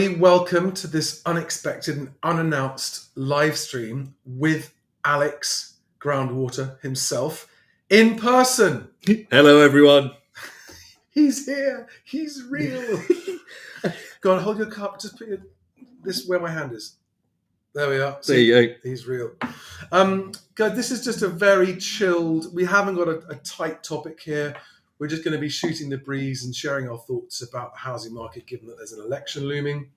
Welcome to this unexpected and unannounced live stream with Alex Groundwater himself in person. Hello, everyone. He's here. He's real. Go on, hold your cup. Just put this where my hand is. There we are. See, there you go. He's real. Guys, this is just a very chilled. We haven't got a tight topic here. We're just going to be shooting the breeze and sharing our thoughts about the housing market, given that there's an election looming.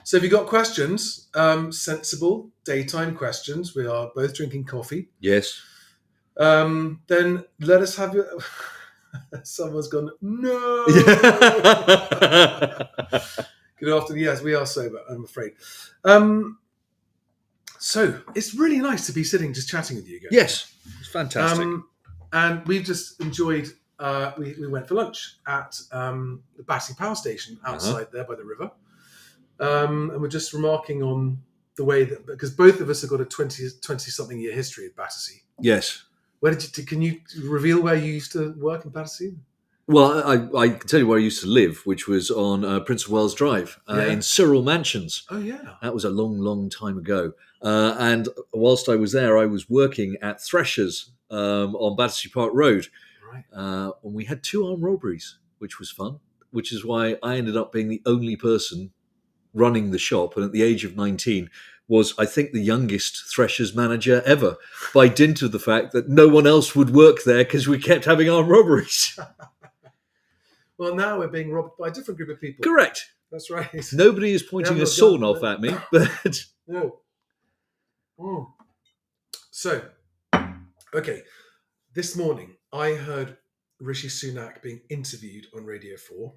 So if you've got questions, sensible daytime questions, we are both drinking coffee. Yes. Then let us have your... Someone's gone, no! Good afternoon. Yes, we are sober, I'm afraid. So it's really nice to be sitting just chatting with you guys. Yes, it's fantastic. And we've just enjoyed... we went for lunch at the Battersea Power Station outside there by the river. And we're just remarking on the way that, because both of us have got a 20-something year history at Battersea. Yes. Where did you? Can you reveal where you used to work in Battersea? Well, I can tell you where I used to live, which was on Prince of Wales Drive in Cyril Mansions. Oh, yeah. That was a long, long time ago. And whilst I was there, I was working at Threshers on Battersea Park Road. Right. And we had 2 armed robberies, which was fun, which is why I ended up being the only person running the shop, and at the age of 19 was, I think, the youngest Threshers manager ever, by dint of the fact that no one else would work there because we kept having armed robberies. Well, now we're being robbed by a different group of people. Correct. That's right. Nobody is pointing a sawn off at me, but... No. Oh. So, okay, this morning I heard Rishi Sunak being interviewed on Radio 4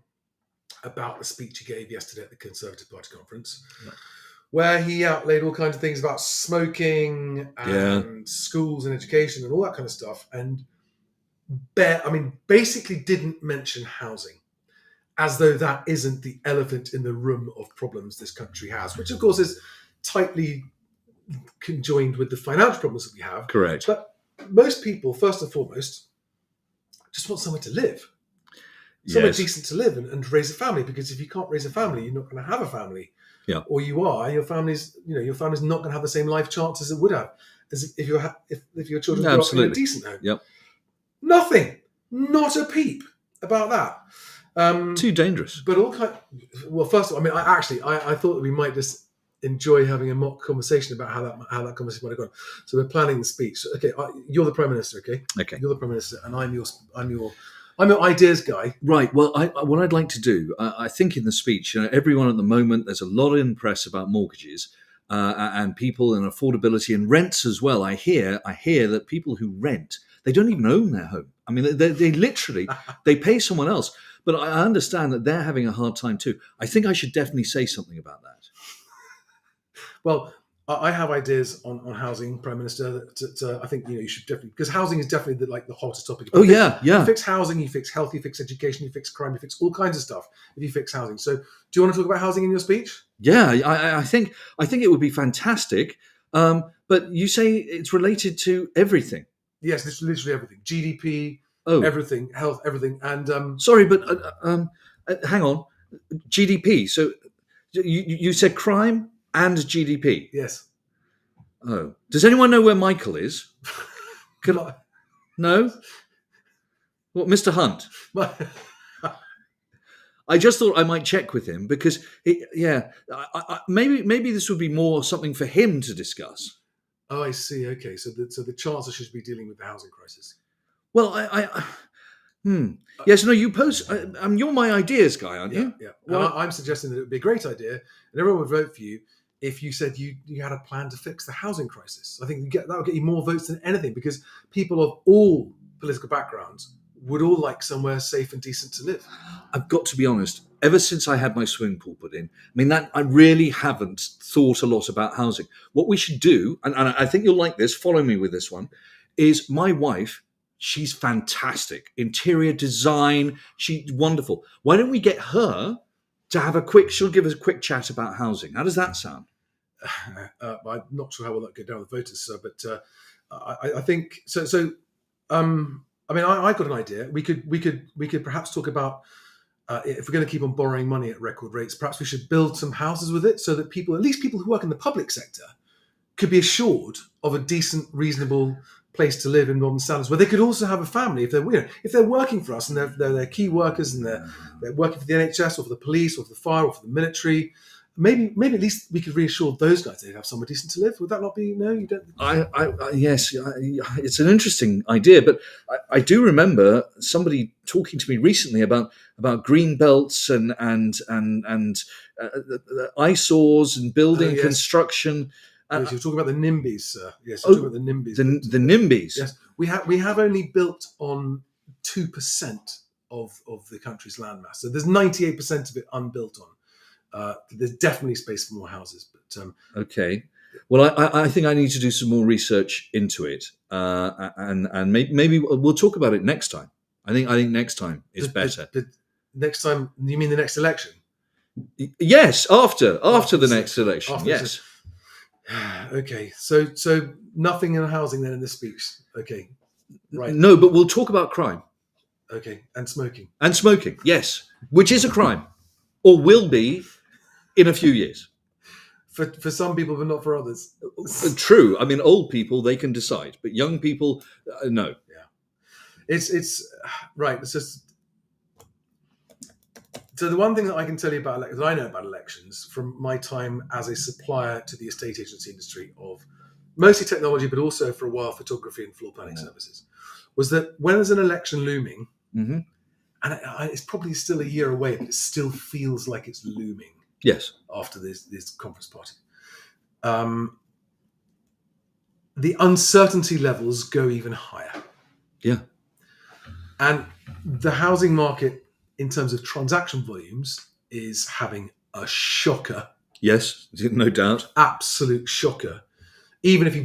about the speech he gave yesterday at the Conservative Party conference, where he outlaid all kinds of things about smoking and schools and education and all that kind of stuff, and basically didn't mention housing, as though that isn't the elephant in the room of problems this country has, which of course is tightly conjoined with the financial problems that we have. Correct. But most people, first and foremost, just want somewhere to live. Somewhere decent to live and raise a family, because if you can't raise a family, you're not going to have a family. Yeah. Or you are, your family's not going to have the same life chances it would have as if your children grew up in a decent home. Yep. Nothing, not a peep about that. Too dangerous. But well, first of all, I thought that we might just enjoy having a mock conversation about how that conversation might have gone. So we're planning the speech. Okay, you're the Prime Minister. Okay. You're the Prime Minister, and I'm your ideas guy. Right. Well, what I'd like to do, I think in the speech, everyone at the moment, there's a lot in the press about mortgages and people and affordability and rents as well. I hear that people who rent, they don't even own their home. I mean, they literally, they pay someone else. But I understand that they're having a hard time too. I think I should definitely say something about that. Well, I have ideas on housing, Prime Minister. I think you should definitely, because housing is definitely the hottest topic. Yeah. You fix housing, you fix health, you fix education, you fix crime, you fix all kinds of stuff if you fix housing. So, do you want to talk about housing in your speech? Yeah, I think it would be fantastic. But you say it's related to everything. Yes, it's literally everything. GDP, everything, health, everything. And sorry, but hang on, GDP. So you said crime and GDP. Yes. Oh, does anyone know where Michael is? No? What, Mr. Hunt? I just thought I might check with him because, maybe this would be more something for him to discuss. Oh, I see. Okay, so the Chancellor should be dealing with the housing crisis. Well, yes, no, you post. You're my ideas guy, aren't you? Yeah. Well, I'm suggesting that it would be a great idea, and everyone would vote for you if you said you had a plan to fix the housing crisis. I think that would get you more votes than anything, because people of all political backgrounds would all like somewhere safe and decent to live. I've got to be honest, ever since I had my swimming pool put in, I really haven't thought a lot about housing. What we should do, and I think you'll like this, follow me with this one, is my wife, she's fantastic. Interior design, she's wonderful. Why don't we get her to have she'll give us a quick chat about housing. How does that sound? I'm not sure how well that go down with voters, sir, but I think so. I got an idea. We could perhaps talk about if we're going to keep on borrowing money at record rates, perhaps we should build some houses with it so that people, at least people who work in the public sector, could be assured of a decent, reasonable place to live in modern standards, where they could also have a family if they're working for us and they're key workers and they're working for the NHS or for the police or for the fire or for the military. Maybe at least we could reassure those guys they'd have somewhere decent to live. Would that not be? No, you don't. Yes, it's an interesting idea, but I do remember somebody talking to me recently about green belts and eyesores and building Yes. construction. Yes, you're talking about the NIMBYs, sir. Yes, you're talking about the NIMBYs. The NIMBYs. Yes, we have only built on 2% of the country's landmass. So there's 98% of it unbuilt on. There's definitely space for more houses. But okay, well, I think I need to do some more research into it, and maybe we'll talk about it next time. I think next time is better. The next time, you mean the next election? Yes, after the next election. Yes. Okay, so nothing in housing then in this speech. Okay, right. No, but we'll talk about crime. Okay, and smoking. And smoking, yes, which is a crime, or will be in a few years. For some people, but not for others. True. I mean, old people, they can decide, but young people, no. Yeah, it's right. It's just. So the one thing that I can tell you about that I know about elections from my time as a supplier to the estate agency industry of mostly technology, but also for a while photography and floor planning services, was that when there's an election looming, mm-hmm. and it's probably still a year away, but it still feels like it's looming. Yes. After this conference party, the uncertainty levels go even higher. Yeah. And the housing market, in terms of transaction volumes, is having a shocker. Yes, no doubt. Absolute shocker. Even if you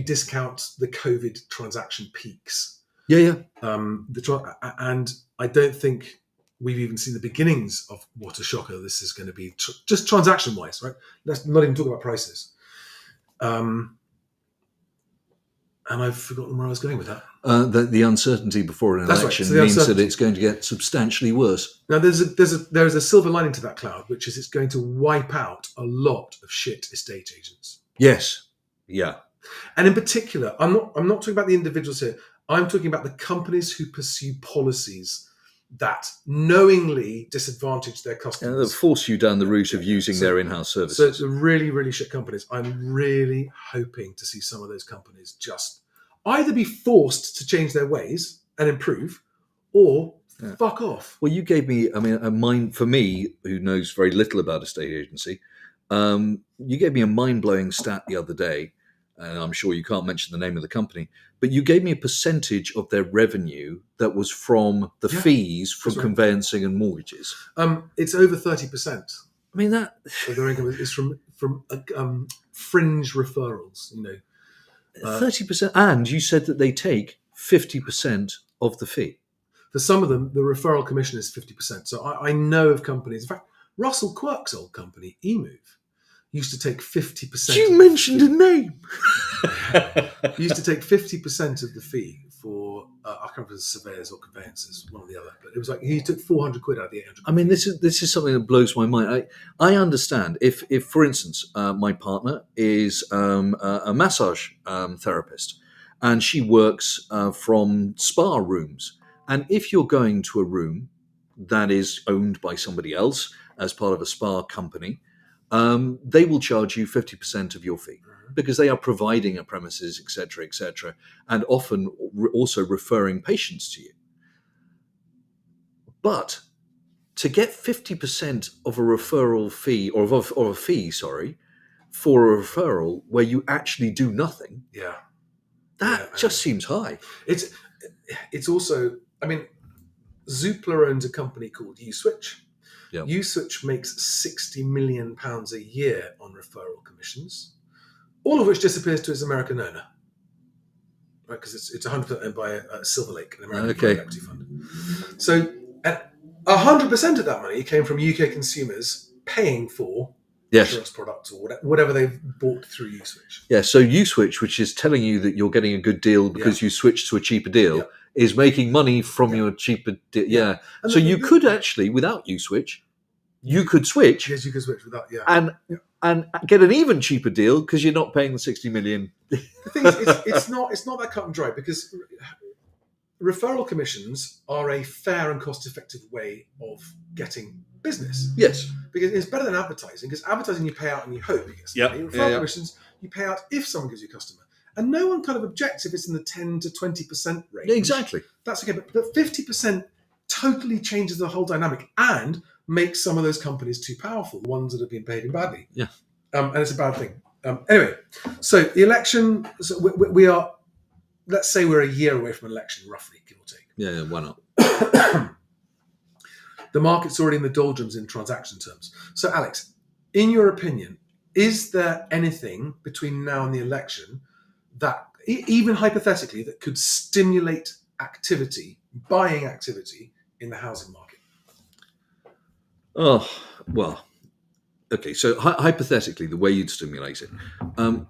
discount the COVID transaction peaks. Yeah. And I don't think we've even seen the beginnings of what a shocker this is going to be, just transaction-wise, right? Let's not even talk about prices. And I've forgotten where I was going with that. The uncertainty before an election means that it's going to get substantially worse. Now, there is a silver lining to that cloud, which is it's going to wipe out a lot of shit estate agents. Yes. Yeah. And in particular, I'm not talking about the individuals here. I'm talking about the companies who pursue policies that knowingly disadvantage their customers. And that force you down the route of using their in-house services. So it's really, really shit companies. I'm really hoping to see some of those companies just either be forced to change their ways and improve, or fuck off. Well, you gave me, a mind, for me, who knows very little about estate agency, you gave me a mind-blowing stat the other day, and I'm sure you can't mention the name of the company, but you gave me a percentage of their revenue that was from the fees from conveyancing and mortgages. It's over 30%. I mean, that... So their income is from fringe referrals, 30%, and you said that they take 50% of the fee. For some of them, the referral commission is 50%. So I know of companies, in fact, Russell Quirk's old company, eMove, used to take 50%. You mentioned a name. Used to take 50% of the fee for, I can't remember if it was surveyors or conveyancers, one or the other, but it was like he took 400 quid out of the 800. I mean, this is something that blows my mind. I understand if for instance, my partner is a massage therapist, and she works from spa rooms, and if you're going to a room that is owned by somebody else as part of a spa company, they will charge you 50% of your fee because they are providing a premises, etc., and often also referring patients to you. But to get 50% of a referral fee, or a fee, for a referral where you actually do nothing, that just seems high. It's also, I mean, Zoopla owns a company called USwitch. Yeah. USwitch makes £60 million a year on referral commissions, all of which disappears to its American owner, right? Because it's 100% owned by Silver Lake, an American private equity fund. So 100% of that money came from UK consumers paying for insurance products or whatever they've bought through USwitch. Yeah, so USwitch, which is telling you that you're getting a good deal because you switched to a cheaper deal, is making money from your cheaper. Yeah. And So you could actually, without you switch, you could switch. Yes, you could switch without. Yeah. And get an even cheaper deal because you're not paying the 60 million. The thing is, it's not that cut and dry, because referral commissions are a fair and cost-effective way of getting business. Yes. Because it's better than advertising, because advertising you pay out and you hope you get somebody. Referral commissions, you pay out if someone gives you a customer. And no one kind of objects if it's in the 10 to 20% range. Yeah, exactly. That's okay. But 50% totally changes the whole dynamic and makes some of those companies too powerful, the ones that have been behaving badly. Yeah. And it's a bad thing. Anyway, so the election, so we are, let's say we're a year away from an election, roughly, give or take. Yeah, why not? The market's already in the doldrums in transaction terms. So, Alex, in your opinion, is there anything between now and the election that, even hypothetically, that could stimulate activity, buying activity in the housing market? Oh, well, okay. So hypothetically, the way you'd stimulate it.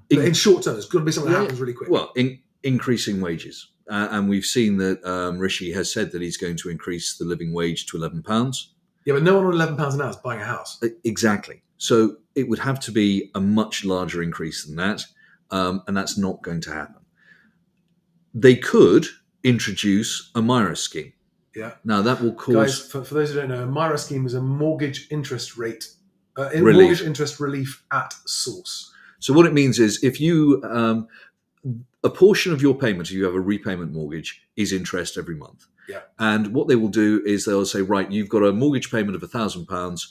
In short term, it's got to be something that happens really quick. Well, increasing wages. And we've seen that Rishi has said that he's going to increase the living wage to £11. Yeah, but no one on £11 an hour is buying a house. Exactly. So it would have to be a much larger increase than that. And that's not going to happen. They could introduce a MIRA scheme. Yeah. Now that will cause... Guys, for those who don't know, a MIRA scheme is a mortgage interest rate, mortgage interest relief at source. So what it means is if you... a portion of your payment, if you have a repayment mortgage, is interest every month. Yeah. And what they will do is they'll say, right, you've got a mortgage payment of £1,000.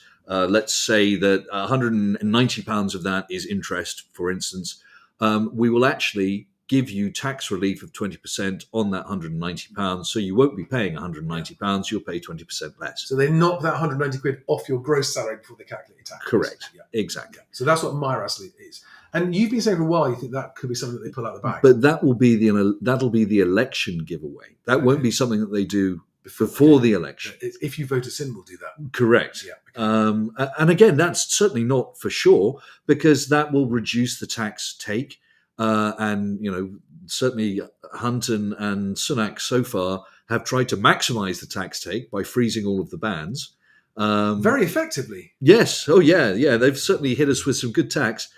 Let's say that £190 of that is interest, for instance. We will actually give you tax relief of 20% on that £190. So you won't be paying £190, you'll pay 20% less. So they knock that 190 quid off your gross salary before they calculate your tax. Correct. Yeah. Exactly. Yeah. So that's what MIRA is. And you've been saying for a while you think that could be something that they pull out the bag. But that'll be the election giveaway. That won't be something that they do before the election. If you vote us in, we'll do that. Correct. Yeah. Okay. And again, that's certainly not for sure, because that will reduce the tax take. And, certainly Hunt and Sunak so far have tried to maximise the tax take by freezing all of the bans. Very effectively. Yes. Oh, yeah. Yeah. They've certainly hit us with some good tax.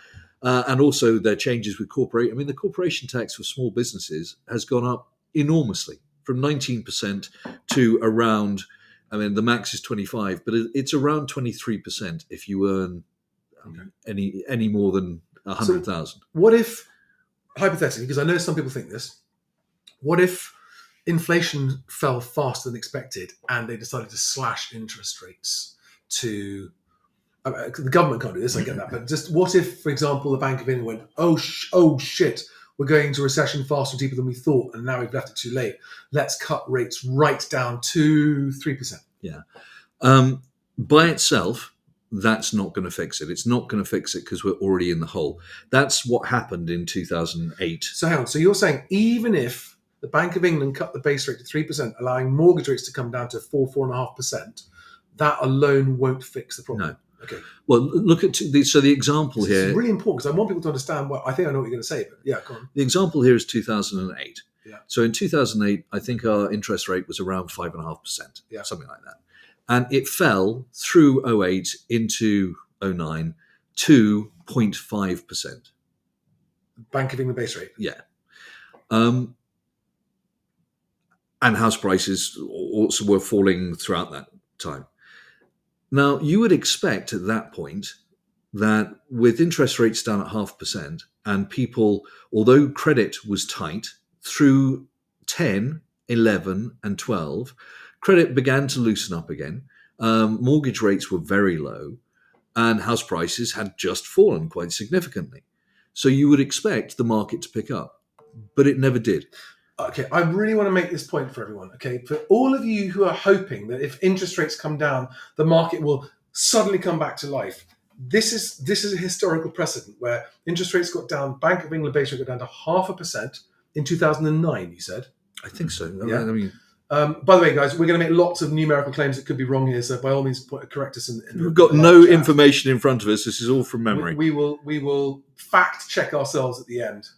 And also their changes with the corporation tax for small businesses has gone up enormously from 19% to around, the max is 25, but it's around 23% if you earn any more than 100,000. So what if, hypothetically, because I know some people think this, what if inflation fell faster than expected and they decided to slash interest rates to... the government can't do this, I get that. But just what if, for example, the Bank of England went, oh shit, we're going into recession faster and deeper than we thought, and now we've left it too late. Let's cut rates right down to 3%. Yeah. By itself, that's not going to fix it. It's not going to fix it because we're already in the hole. That's what happened in 2008. So hang on. So you're saying even if the Bank of England cut the base rate to 3%, allowing mortgage rates to come down to 4.5%, that alone won't fix the problem? No. Okay. Well, look at the example here. It's really important because I want people to understand I think I know what you're going to say, but yeah, go on. The example here is 2008. Yeah. So in 2008, I think our interest rate was around 5.5%, something like that. And it fell through 2008 into 2009 to 0.5%. Bank of England base rate? Yeah. And house prices also were falling throughout that time. Now, you would expect at that point that with interest rates down at 0.5% and people, although credit was tight, through 10, 11 and 12, credit began to loosen up again. Mortgage rates were very low and house prices had just fallen quite significantly. So you would expect the market to pick up, but it never did. Okay, I really want to make this point for everyone, okay? For all of you who are hoping that if interest rates come down, the market will suddenly come back to life. This is a historical precedent where interest rates got down, Bank of England base rate got down to 0.5% in 2009, you said? I think so. Yeah. I mean, by the way, guys, we're going to make lots of numerical claims that could be wrong here, so by all means, correct us. We've got no information in front of us. This is all from memory. We will fact check ourselves at the end.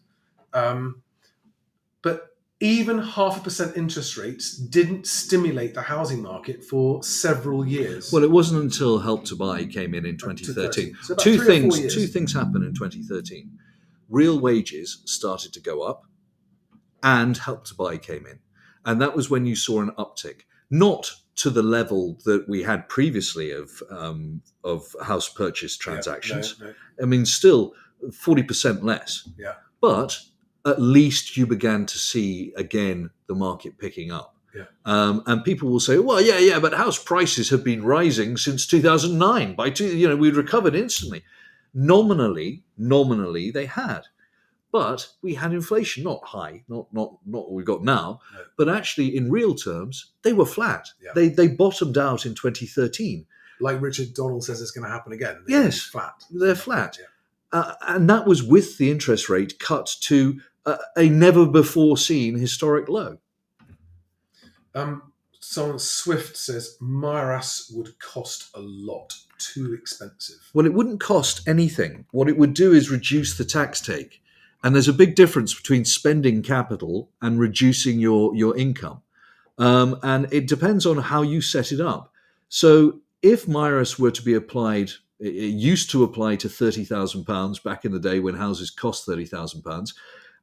But even 0.5% interest rates didn't stimulate the housing market for several years. Well, it wasn't until Help to Buy came in 2013. So about Two 3 or 4 things. years. Two things happened in 2013. Real wages started to go up, and Help to Buy came in, and that was when you saw an uptick. Not to the level that we had previously of house purchase transactions. No. I mean, still 40% less. Yeah. But at least you began to see again the market picking up. Yeah. And people will say, well, yeah, but house prices have been rising since 2009. We'd recovered instantly. Nominally, they had. But we had inflation, not high, not what we've got now, No. but actually in real terms, they were flat. Yeah. They bottomed out in 2013. Like Richard Donald says, it's going to happen again. Yes, flat. They're flat. Yeah. And that was with the interest rate cut to a never-before-seen historic low. Someone Swift says Myras would cost a lot, too expensive. Well, it wouldn't cost anything. What it would do is reduce the tax take. And there's a big difference between spending capital and reducing your income. And it depends on how you set it up. So if Myras were to be applied, it used to apply to £30,000 back in the day when houses cost £30,000,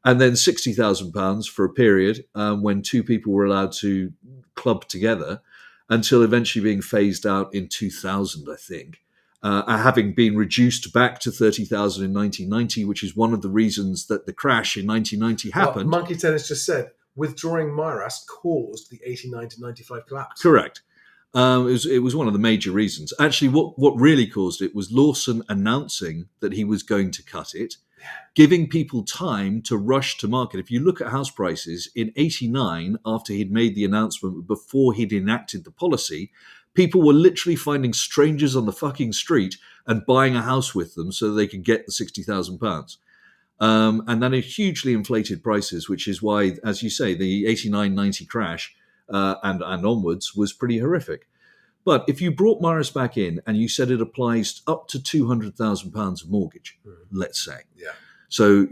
and then £60,000 for a period when two people were allowed to club together, until eventually being phased out in 2000, I think. Having been reduced back to 30,000 in 1990, which is one of the reasons that the crash in 1990 happened. Monkey Tennis just said withdrawing Myras caused the 89 to 95 collapse. Correct. It was one of the major reasons. Actually, what really caused it was Lawson announcing that he was going to cut it, giving people time to rush to market. If you look at house prices in 89, after he'd made the announcement, before he'd enacted the policy, people were literally finding strangers on the fucking street and buying a house with them so they could get the £60,000. And that hugely inflated prices, which is why, as you say, the 89-90 crash and onwards was pretty horrific. But if you brought Myras back in and you said it applies up to £200,000 of mortgage, let's say. Yeah. So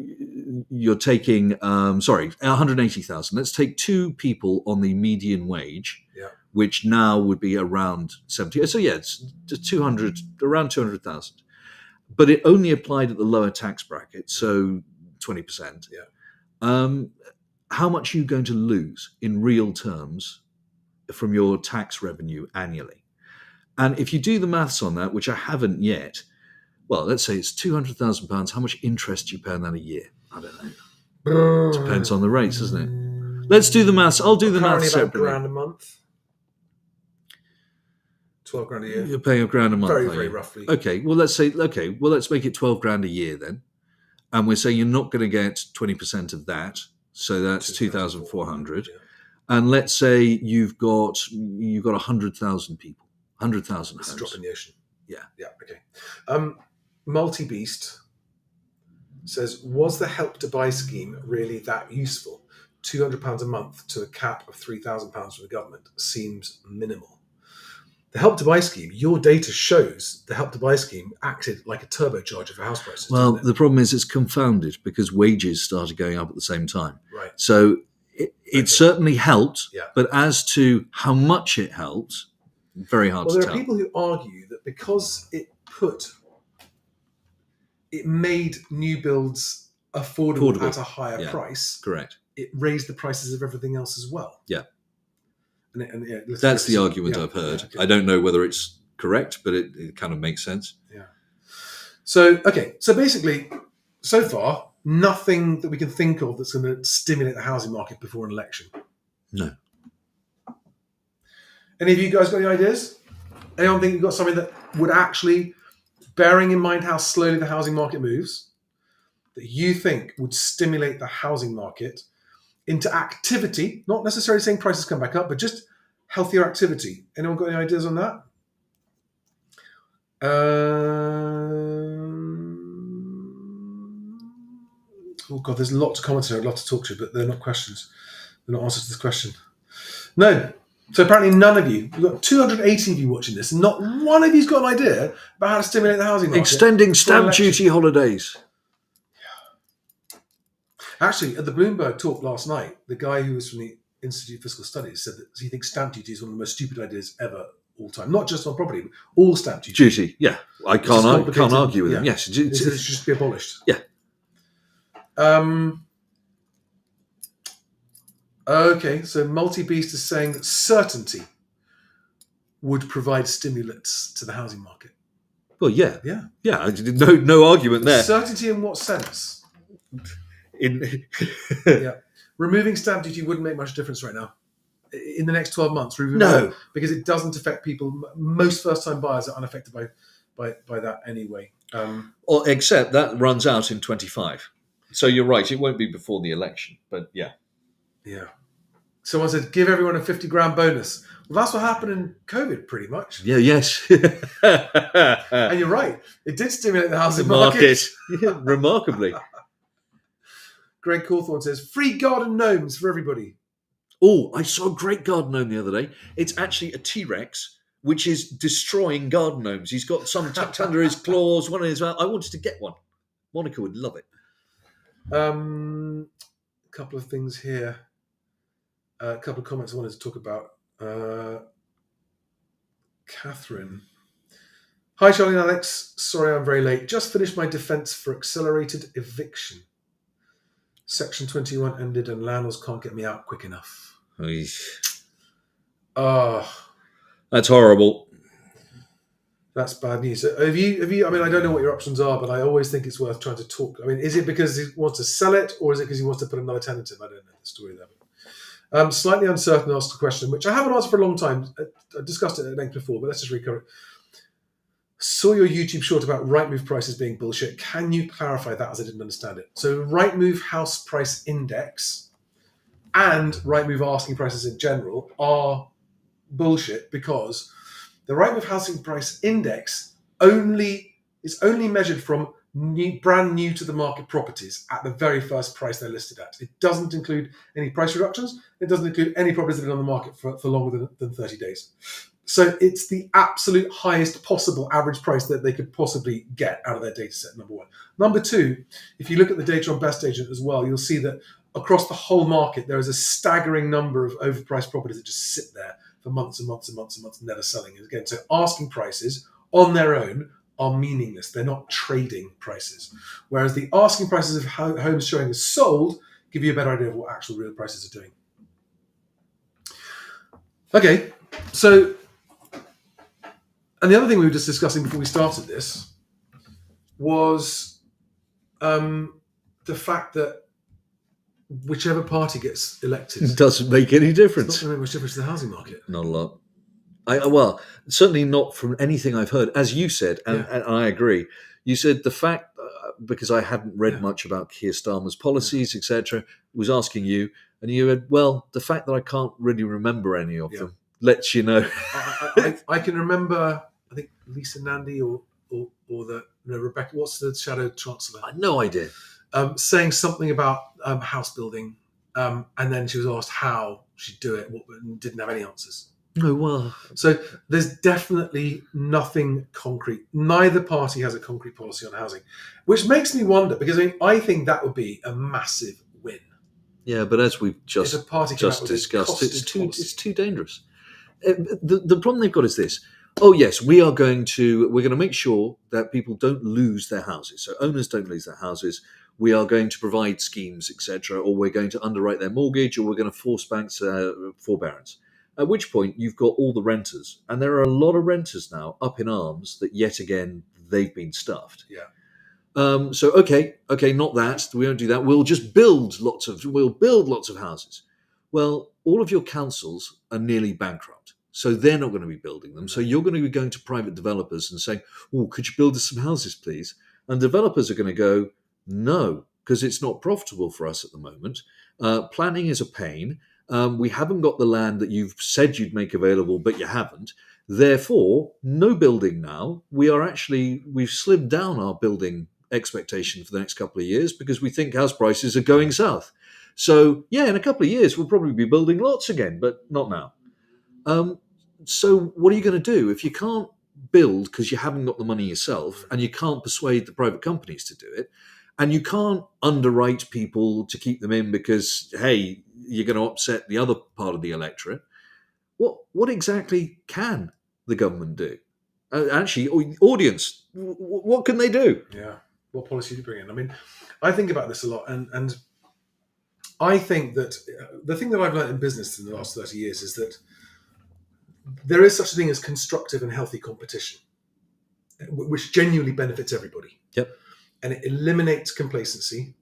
you're taking, 180,000. Let's take two people on the median wage. Yeah. Which now would be around 70. So yeah, it's around 200,000. But it only applied at the lower tax bracket, so 20%. Yeah. How much are you going to lose in real terms from your tax revenue annually? And if you do the maths on that, which I haven't yet, well, let's say it's £200,000. How much interest do you pay on that a year? I don't know. Depends on the rates, doesn't it? Let's do the maths. I'll do the maths separately. £1,000 a month. 12 grand a year. You're paying £1,000 a month. Very, very roughly. Okay. Well, let's make it 12 grand a year then. And we're saying you're not going to get 20% of that. So that's 2,400. Yeah. And let's say you've got 100,000 people, 100,000 homes. It's a drop in the ocean. Yeah. Yeah. Okay. Multi-Beast says, was the Help to Buy scheme really that useful? £200 a month to a cap of £3,000 from the government seems minimal. The Help to Buy scheme, your data shows the Help to Buy scheme acted like a turbocharger for house prices. Well, the problem is it's confounded because wages started going up at the same time. Right. So it certainly helped, Yeah. but as to how much it helped, very hard to tell. Well, there are people who argue that because it made new builds affordable at a higher price. Correct. It raised the prices of everything else as well. Yeah. That's the argument I've heard. Okay. I don't know whether it's correct, but it kind of makes sense. Yeah. So basically, so far, nothing that we can think of that's going to stimulate the housing market before an election. No. Any of you guys got any ideas? Anyone think you've got something that would actually, bearing in mind how slowly the housing market moves, that you think would stimulate the housing market into activity, not necessarily saying prices come back up, but just healthier activity? Anyone got any ideas on that? Oh God, there's a lot to comment here. I'd love to talk to you, but they're not questions. They're not answers to this question. No. So apparently none of you, we've got 280 of you watching this, and not one of you's got an idea about how to stimulate the housing market. Extending stamp duty holidays. Actually, at the Bloomberg talk last night, the guy who was from the Institute of Fiscal Studies said that he thinks stamp duty is one of the most stupid ideas ever, all time. Not just on property, but all stamp duty. Duty, yeah. I can't argue with him. Yes, he said it should just be abolished. Yeah. Okay, so Multi-Beast is saying that certainty would provide stimulants to the housing market. Well, yeah. Yeah. Yeah, no argument there. Certainty in what sense? Yeah. Removing stamp duty wouldn't make much difference right now. In the next 12 months, No. because it doesn't affect people. Most first-time buyers are unaffected by that anyway. Or except that runs out in 25. So you're right, it won't be before the election, but yeah. Yeah. Someone said, give everyone a 50 grand bonus. Well, that's what happened in COVID, pretty much. Yeah, yes. And you're right. It did stimulate the housing market. Yeah, remarkably. Greg Cawthorne says, free garden gnomes for everybody. Oh, I saw a great garden gnome the other day. It's actually a T-Rex, which is destroying garden gnomes. He's got some tucked under his claws, one in his mouth. I wanted to get one. Monica would love it. A couple of things here. A couple of comments I wanted to talk about. Catherine. Hi, Charlie and Alex. Sorry I'm very late. Just finished my defence for accelerated eviction. Section 21 ended and landlords can't get me out quick enough. That's horrible. That's bad news. Have you? I mean, I don't know what your options are, but I always think it's worth trying to talk. I mean, is it because he wants to sell it, or is it because he wants to put another tenant in? I don't know the story there. Slightly uncertain asked a question, which I haven't answered for a long time. I discussed it at length before, but let's just recover it. Saw your YouTube short about Rightmove prices being bullshit. Can you clarify that, as I didn't understand it? So Rightmove House Price Index and Rightmove asking prices in general are bullshit because the Rightmove Housing Price Index is only measured from brand new to the market properties at the very first price they're listed at. It doesn't include any price reductions. It doesn't include any properties that have been on the market for longer than 30 days. So it's the absolute highest possible average price that they could possibly get out of their data set, number one. Number two, if you look at the data on Best Agent as well, you'll see that across the whole market, there is a staggering number of overpriced properties that just sit there for months and months and months and months, never selling. And again, so asking prices on their own are meaningless. They're not trading prices. Whereas the asking prices of homes showing as sold give you a better idea of what actual real prices are doing. Okay, so... And the other thing we were just discussing before we started this was the fact that whichever party gets elected... It doesn't make any difference. It's not going to make much difference to the housing market. Not a lot. Well, certainly not from anything I've heard. As you said, and I agree, you said the fact, because I hadn't read much about Keir Starmer's policies, etc., was asking you, and you had, well, the fact that I can't really remember any of them lets you know. I can remember, I think Lisa Nandy or Rebecca, what's the Shadow Chancellor? I had no idea. Saying something about house building, and then she was asked how she'd do it, and didn't have any answers. Oh, well. So there's definitely nothing concrete. Neither party has a concrete policy on housing, which makes me wonder, because I think that would be a massive win. Yeah, but as we've just discussed, it's too dangerous. The problem they've got is this. Oh yes, we're going to make sure that people don't lose their houses. So owners don't lose their houses. We are going to provide schemes, etc., or we're going to underwrite their mortgage, or we're going to force banks forbearance. At which point you've got all the renters, and there are a lot of renters now up in arms that yet again they've been stuffed. Yeah. So okay, not that. We won't do that. We'll build lots of houses. Well, all of your councils are nearly bankrupt, so they're not going to be building them. So you're going to be going to private developers and saying, "Oh, could you build us some houses, please?" And developers are going to go, "No, because it's not profitable for us at the moment. Planning is a pain. We haven't got the land that you've said you'd make available, but you haven't. Therefore, no building now. We've slimmed down our building expectation for the next couple of years because we think house prices are going south. So, yeah, in a couple of years, we'll probably be building lots again, but not now. So what are you going to do? If you can't build because you haven't got the money yourself and you can't persuade the private companies to do it, And you can't underwrite people to keep them in because, hey, you're going to upset the other part of the electorate. What exactly can the government do? Actually, audience, what can they do? Yeah. What policy do you bring in? I mean, I think about this a lot, and I think that the thing that I've learned in business in the last 30 years is that there is such a thing as constructive and healthy competition, which genuinely benefits everybody. Yep. And it eliminates complacency.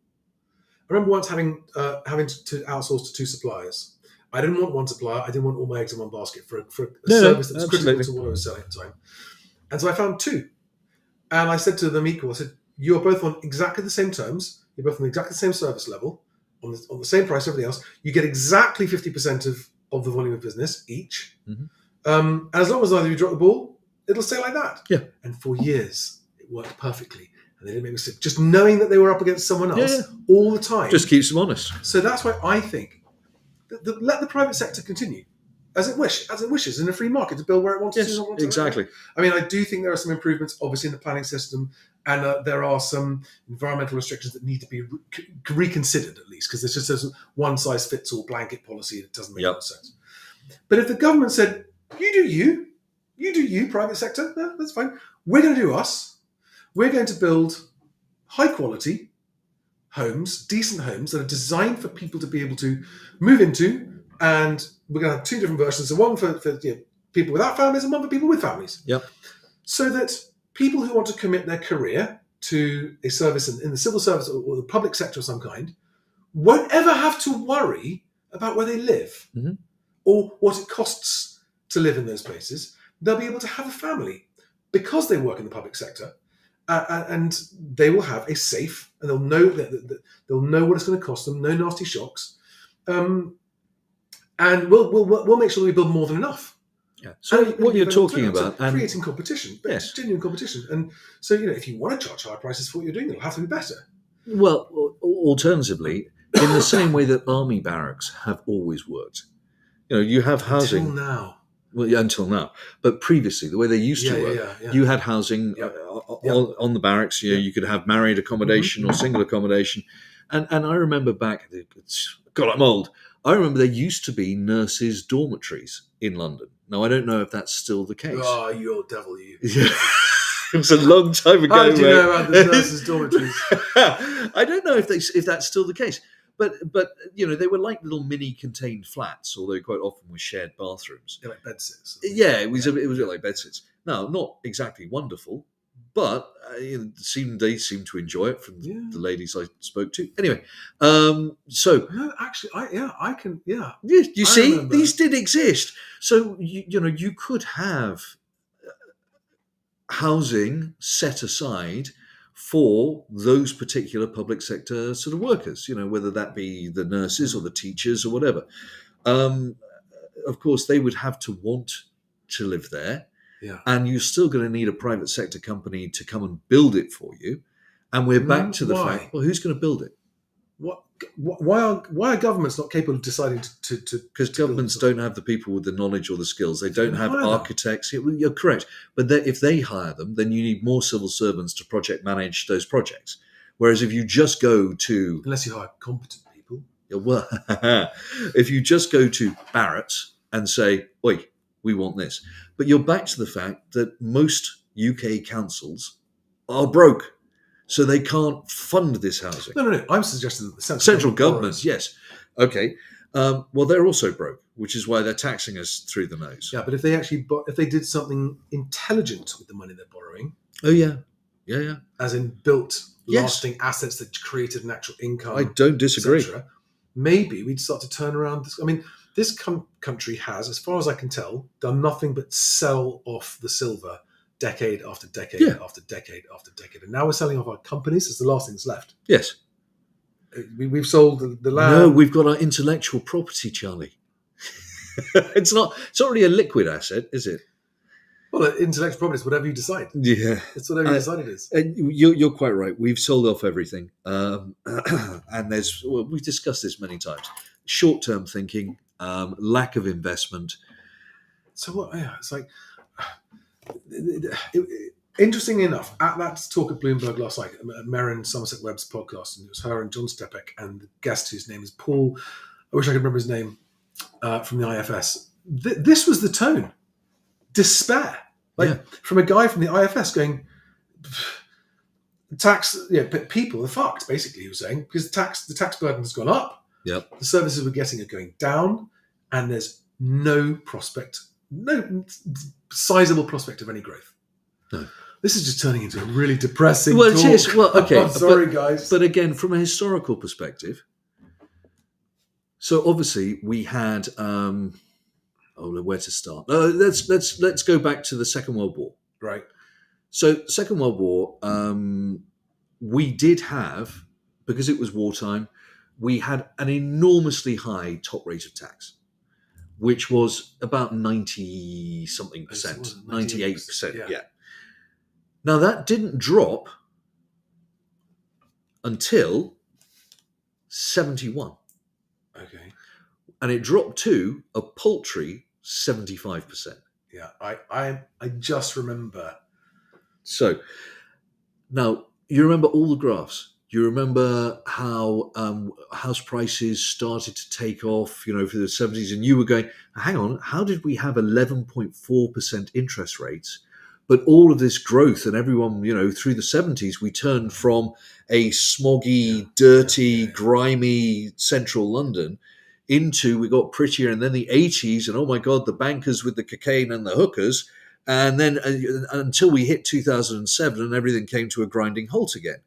I remember once having to outsource to 2 suppliers. I didn't want one supplier. I didn't want all my eggs in one basket for a service that was critical to what I was selling at the time. And so I found 2. And I said to them equal, I said, you're both on exactly the same terms. You're both on exactly the same service level, on the same price, everything else. You get exactly 50% of the volume of business each. Mm-hmm. And as long as either you drop the ball, it'll stay like that. Yeah. And for years, it worked perfectly. And they didn't make me sick. Just knowing that they were up against someone else all the time. Just keeps them honest. So that's why I think that let the private sector continue as it wishes in a free market to build where it wants to. Yes, exactly. I mean, I do think there are some improvements, obviously, in the planning system, and there are some environmental restrictions that need to be reconsidered at least, because there's just a one-size-fits-all blanket policy that doesn't make any sense. But if the government said, you do you, private sector, that's fine. We're going to do us. We're going to build high-quality homes, decent homes that are designed for people to be able to move into, and we're going to have 2 different versions. So one for people without families and one for people with families. Yep. So that people who want to commit their career to a service in the civil service or the public sector of some kind won't ever have to worry about where they live or what it costs to live in those places. They'll be able to have a family because they work in the public sector, and they will have a safe, and they'll know that they'll know what it's going to cost them. No nasty shocks. And we'll make sure that we build more than enough. Yeah. So what you're talking about, and creating competition, but genuine competition. And so if you want to charge higher prices for what you're doing, it'll have to be better. Well, alternatively, in the same way that army barracks have always worked, you have housing until now. Well, yeah, until now, but previously, the way they used to work, you had housing on the barracks. You could have married accommodation or single accommodation, and I remember back. God, I'm old. I remember there used to be nurses' dormitories in London. Now, I don't know if that's still the case. Oh, you old devil, you. It was a long time ago. How did you know about the nurses' dormitories? I don't know if that's still the case. But they were like little mini contained flats, although quite often with shared bathrooms. Yeah, like bedsits. Yeah, it was a bit like bedsits. Now, not exactly wonderful, but they seemed to enjoy it from the ladies I spoke to. Anyway, so no, actually, I can. You see, remember. These did exist. So you could have housing set aside for those particular public sector sort of workers, whether that be the nurses or the teachers or whatever. Of course, they would have to want to live there. Yeah. And you're still going to need a private sector company to come and build it for you. And we're back to the fact, well, who's going to build it? Why are governments not capable of deciding to because governments don't have the people with the knowledge or the skills. They don't have architects. You're correct. But if they hire them, then you need more civil servants to project manage those projects. Whereas if you just go to... Unless you hire competent people. Well, if you just go to Barrett's and say, oi, we want this. But you're back to the fact that most UK councils are broke. So they can't fund this housing. No. I'm suggesting that the central governments, yes. Okay. Well, they're also broke, which is why they're taxing us through the nose. Yeah, but if they did something intelligent with the money they're borrowing. Oh, yeah. As in built lasting assets that created an actual income. I don't disagree. Maybe we'd start to turn around this. I mean, this country has, as far as I can tell, done nothing but sell off the silver decade after decade after decade after decade. And now we're selling off our companies. It's the last thing that's left. Yes. We've sold the land. No, we've got our intellectual property, Charlie. It's not really a liquid asset, is it? Well, intellectual property is whatever you decide. Yeah. It's whatever you decide it is. You're quite right. We've sold off everything. And we've discussed this many times. Short-term thinking, lack of investment. So what? Yeah, it's like... Interestingly enough, at that talk at Bloomberg last night, Merrin Somerset Webb's podcast, and it was her and John Stepek and the guest whose name is Paul. I wish I could remember his name from the IFS. This was the tone: despair, from a guy from the IFS going, "Tax, but people are fucked." Basically, he was saying, because the tax burden has gone up. Yep. The services we're getting are going down, and there's no sizable prospect of any growth. No. This is just turning into a really depressing Well, talk. it is. Well, okay. I'm sorry, guys. But again, from a historical perspective, so obviously we had. Where to start? Let's go back to the Second World War. Right. So Second World War, we did have, because it was wartime, we had an enormously high top rate of tax, which was about 90-something percent, 98%. Yeah. Now that didn't drop until 71. Okay. And it dropped to a paltry 75%. Yeah, I just remember. So now you remember all the graphs. You remember how house prices started to take off, for the 70s, and you were going, hang on, how did we have 11.4% interest rates? But all of this growth and everyone, through the 70s, we turned from a smoggy, dirty, grimy central London into, we got prettier, and then the 80s, and oh my God, the bankers with the cocaine and the hookers, and then until we hit 2007 and everything came to a grinding halt again.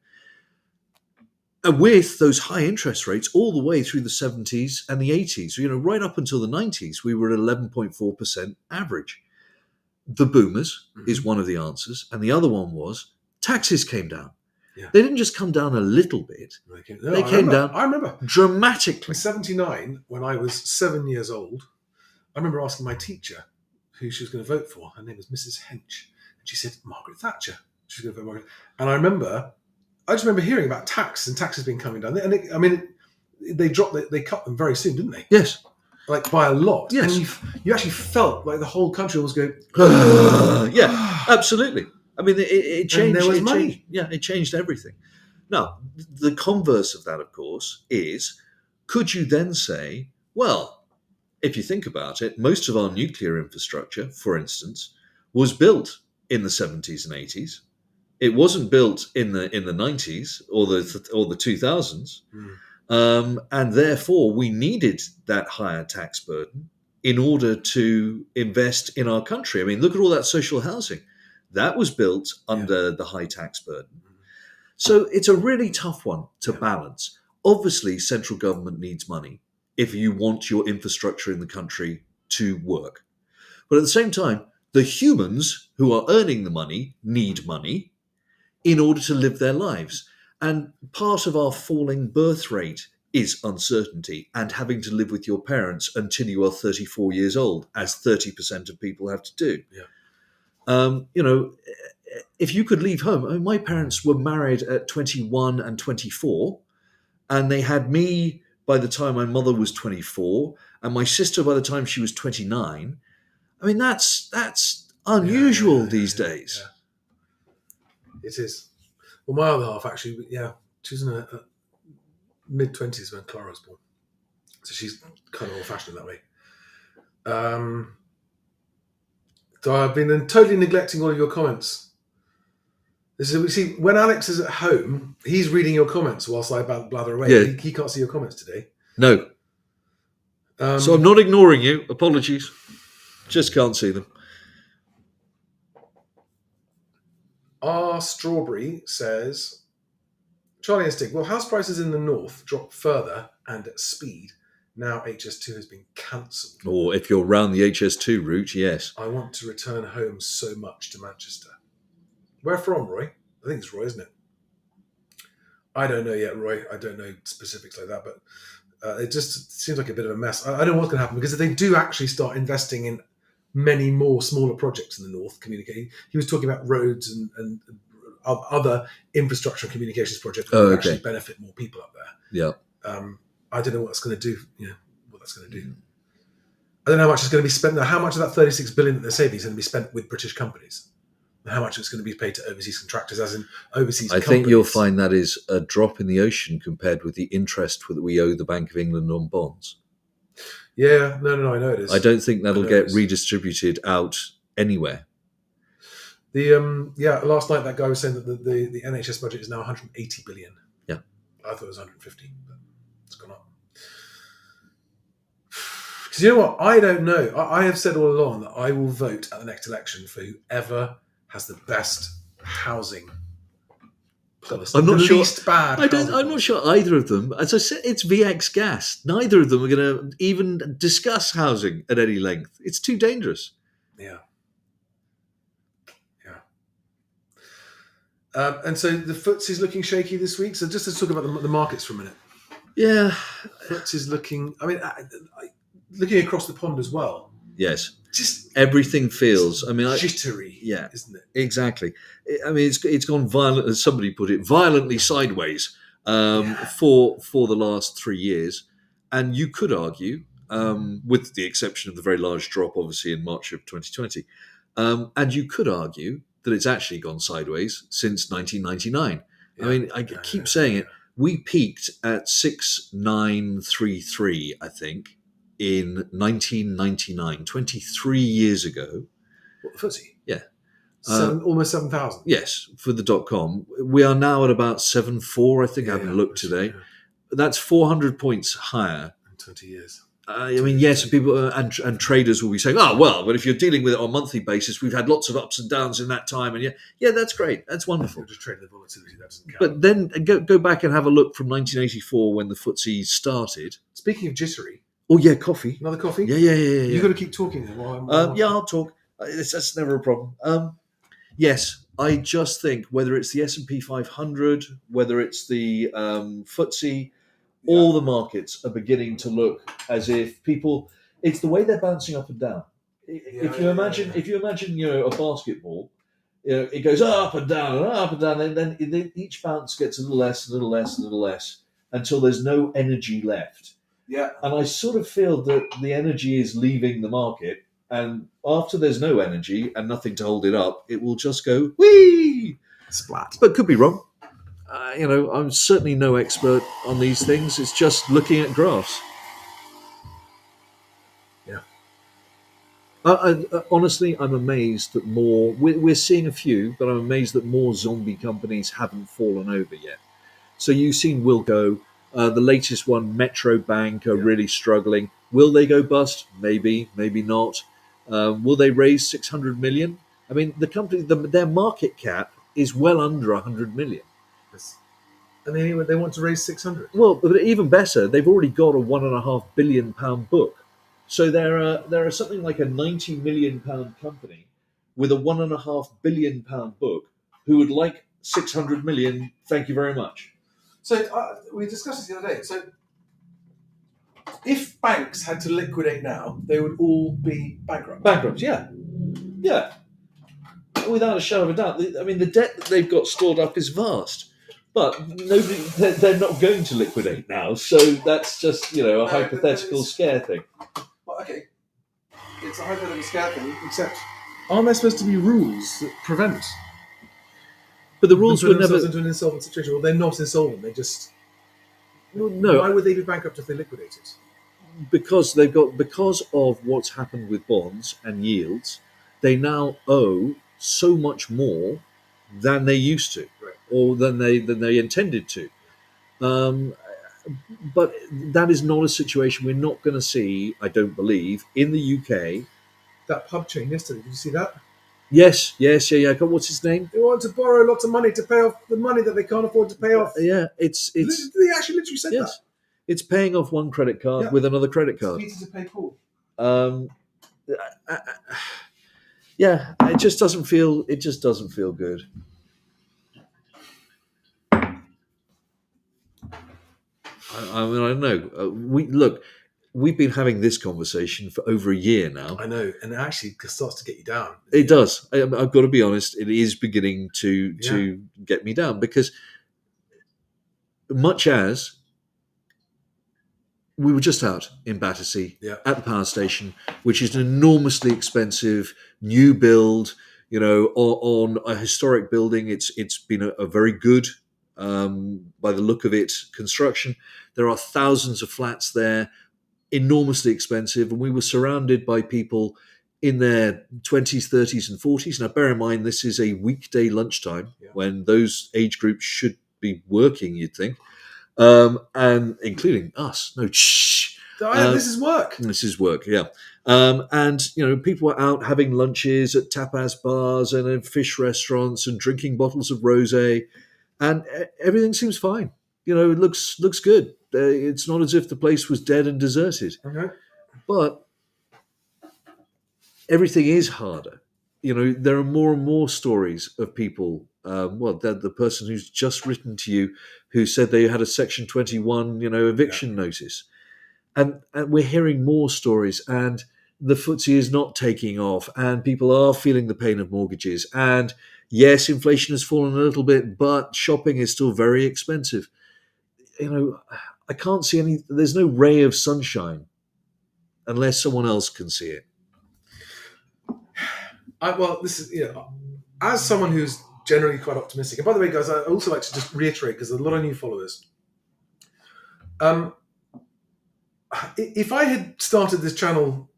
And with those high interest rates all the way through the 70s and the 80s, right up until the 90s, we were at 11.4% average. The boomers is one of the answers, and the other one was taxes came down. Yeah. They didn't just come down a little bit. They came down. I remember dramatically. In 79, when I was 7 years old, I remember asking my teacher who she was going to vote for. Her name was Mrs. Hench, and she said Margaret Thatcher. She was going to vote Margaret. And I just remember hearing about taxes being coming down. And they dropped. They cut them very soon, didn't they? Yes. Like by a lot. Yes. And you actually felt like the whole country was going. Yeah, absolutely. I mean, it changed. And there was money. It changed everything. Now, the converse of that, of course, is could you then say, well, if you think about it, most of our nuclear infrastructure, for instance, was built in the 70s and 80s. It wasn't built in the 90s or the 2000s. And therefore, we needed that higher tax burden in order to invest in our country. I mean, look at all that social housing. That was built under the high tax burden. So it's a really tough one to balance. Obviously, central government needs money if you want your infrastructure in the country to work. But at the same time, the humans who are earning the money need money in order to live their lives. And part of our falling birth rate is uncertainty and having to live with your parents until you are 34 years old, as 30% of people have to do. Yeah. If you could leave home, my parents were married at 21 and 24, and they had me by the time my mother was 24, and my sister by the time she was 29. I mean, that's unusual these days. Yeah. It is. Well, my other half actually, she was in her mid-20s when Clara was born, so she's kind of old-fashioned that way. So I've been totally neglecting all of your comments. See, when Alex is at home, he's reading your comments whilst I blather away. Yeah. He can't see your comments today. No. So I'm not ignoring you. Apologies. Just can't see them. R. Strawberry says, Charlie and Stig, will house prices in the north drop further and at speed? Now HS2 has been cancelled. Or if you're round the HS2 route, yes. I want to return home so much to Manchester. Where from, Roy? I think it's Roy, isn't it? I don't know yet, Roy. I don't know specifics like that, but it just seems like a bit of a mess. I don't know what's going to happen, because if they do actually start investing in many more smaller projects in the north, communicating, he was talking about roads and other infrastructure and communications projects that would actually benefit more people up there. Yeah. I don't know what that's going to do. What that's going to do. I don't know how much is going to be spent. How much of that 36 billion that they're saving is going to be spent with British companies? how much it's going to be paid to overseas contractors, as in overseas I companies. think you'll find that is a drop in the ocean compared with the interest that we owe the Bank of England on bonds. Yeah, no, I know it is. I don't think that'll I know get it is. redistributed out anywhere. Last night that guy was saying that the NHS budget is now 180 billion. Yeah. I thought it was 150, but it's gone up. Because you know what? I don't know. I have said all along that I will vote at the next election for whoever has the best housing policy. I'm not the sure. least bad. I'm not sure either of them. As I said, it's VX gas. Neither of them are going to even discuss housing at any length. It's too dangerous. Yeah. And so the FTSE is looking shaky this week. So just to talk about the markets for a minute. Yeah. FTSE is looking. I mean, looking across the pond as well. Yes. Just everything feels. I mean, jittery. Yeah, isn't it? Exactly. I mean, it's gone violent, as somebody put it, violently sideways for the last 3 years, and you could argue, with the exception of the very large drop, obviously in March of 2020, and you could argue that it's actually gone sideways since 1999. Yeah. I mean, I keep saying it. We peaked at 6933, I think, in 1999, 23 years ago. What, the FTSE? Yeah. Almost 7,000. Yes, for the .com. We are now at about 7.4, I think. I haven't looked today. Yeah. That's 400 points higher. In 20 years. I mean, yes, people and traders will be saying, "Oh, well, but if you're dealing with it on a monthly basis, we've had lots of ups and downs in that time." And yeah, that's great. That's wonderful. You're just trading the volatility. That doesn't count. But then go back and have a look from 1984 when the FTSE started. Speaking of jittery. Oh, yeah, coffee. Another coffee? Yeah. You've got to keep talking then. I'll talk. That's never a problem. Yes, I just think whether it's the S&P 500, whether it's the FTSE, all the markets are beginning to look as if people. It's the way they're bouncing up and down. If you imagine, a basketball, it goes up and down and up and down, and then each bounce gets a little less, a little less, a little less, until there's no energy left. Yeah. And I sort of feel that the energy is leaving the market, and after there's no energy and nothing to hold it up, it will just go whee, splat. But could be wrong. I'm certainly no expert on these things. It's just looking at graphs. Yeah. Honestly, I'm amazed that more. We're seeing a few, but I'm amazed that more zombie companies haven't fallen over yet. So you've seen Wilco. The latest one, Metro Bank, are really struggling. Will they go bust? Maybe, maybe not. Will they raise 600 million? I mean, the company, their market cap is well under 100 million. And they want to raise 600. Well, but even better, they've already got a £1.5 billion book. So they're something like a £90 million company with a £1.5 billion book who would like 600 million. Thank you very much. So we discussed this the other day. So if banks had to liquidate now, they would all be bankrupt. Bankrupt, yeah. Without a shadow of a doubt. I mean, the debt that they've got stored up is vast. But they're not going to liquidate now. So that's just, a hypothetical scare thing. Well, okay. It's a hypothetical scare thing, except aren't there supposed to be rules that prevent? But the rules were never into an insolvent situation. Well, they're not insolvent. They just no. Why would they be bankrupt if they liquidated? Because of what's happened with bonds and yields, they now owe so much more than they used to, right, or than they intended to. But that is not a situation we're not going to see, I don't believe, in the UK. That pub chain yesterday, did you see that? Yes. What's his name? They want to borrow lots of money to pay off the money that they can't afford to pay off. Yeah, it's. They actually literally said that. It's paying off one credit card with another credit card. It's easy to pay Paul. Yeah, it just doesn't feel. It just doesn't feel good. I mean, I don't know. We've been having this conversation for over a year now. I know, and it actually starts to get you down. It does. I've got to be honest. It is beginning to get me down, because much as we were just out in Battersea at the power station, which is an enormously expensive new build, on a historic building. It's been a very good, by the look of it, construction. There are thousands of flats there, enormously expensive, and we were surrounded by people in their 20s, 30s, and 40s. Now, bear in mind, this is a weekday lunchtime when those age groups should be working, you'd think, and including us. No, shh. This is work. This is work, yeah. And people were out having lunches at tapas bars and in fish restaurants and drinking bottles of rosé, and everything seems fine. It looks good. It's not as if the place was dead and deserted. Okay. But everything is harder. There are more and more stories of people. The person who's just written to you, who said they had a Section 21, eviction notice, and we're hearing more stories. And the FTSE is not taking off, and people are feeling the pain of mortgages. And yes, inflation has fallen a little bit, but shopping is still very expensive. I can't see there's no ray of sunshine unless someone else can see it. This is, as someone who's generally quite optimistic. And by the way, guys, I also like to just reiterate, because there's a lot of new followers. If I had started this channel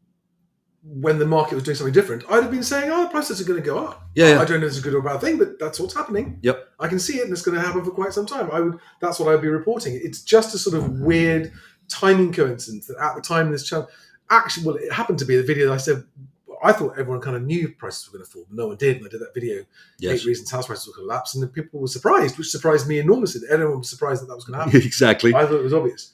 when the market was doing something different, I'd have been saying, the prices are going to go up. Yeah. I don't know if it's a good or bad thing, but that's what's happening. Yep. I can see it, and it's going to happen for quite some time. That's what I'd be reporting. It's just a sort of weird timing coincidence that at the time this channel, actually, it happened to be the video that I said, I thought everyone kind of knew prices were going to fall, but no one did. And I did that video, 8 reasons house prices will collapse, and the people were surprised, which surprised me enormously. Everyone was surprised that was going to happen. Exactly. I thought it was obvious.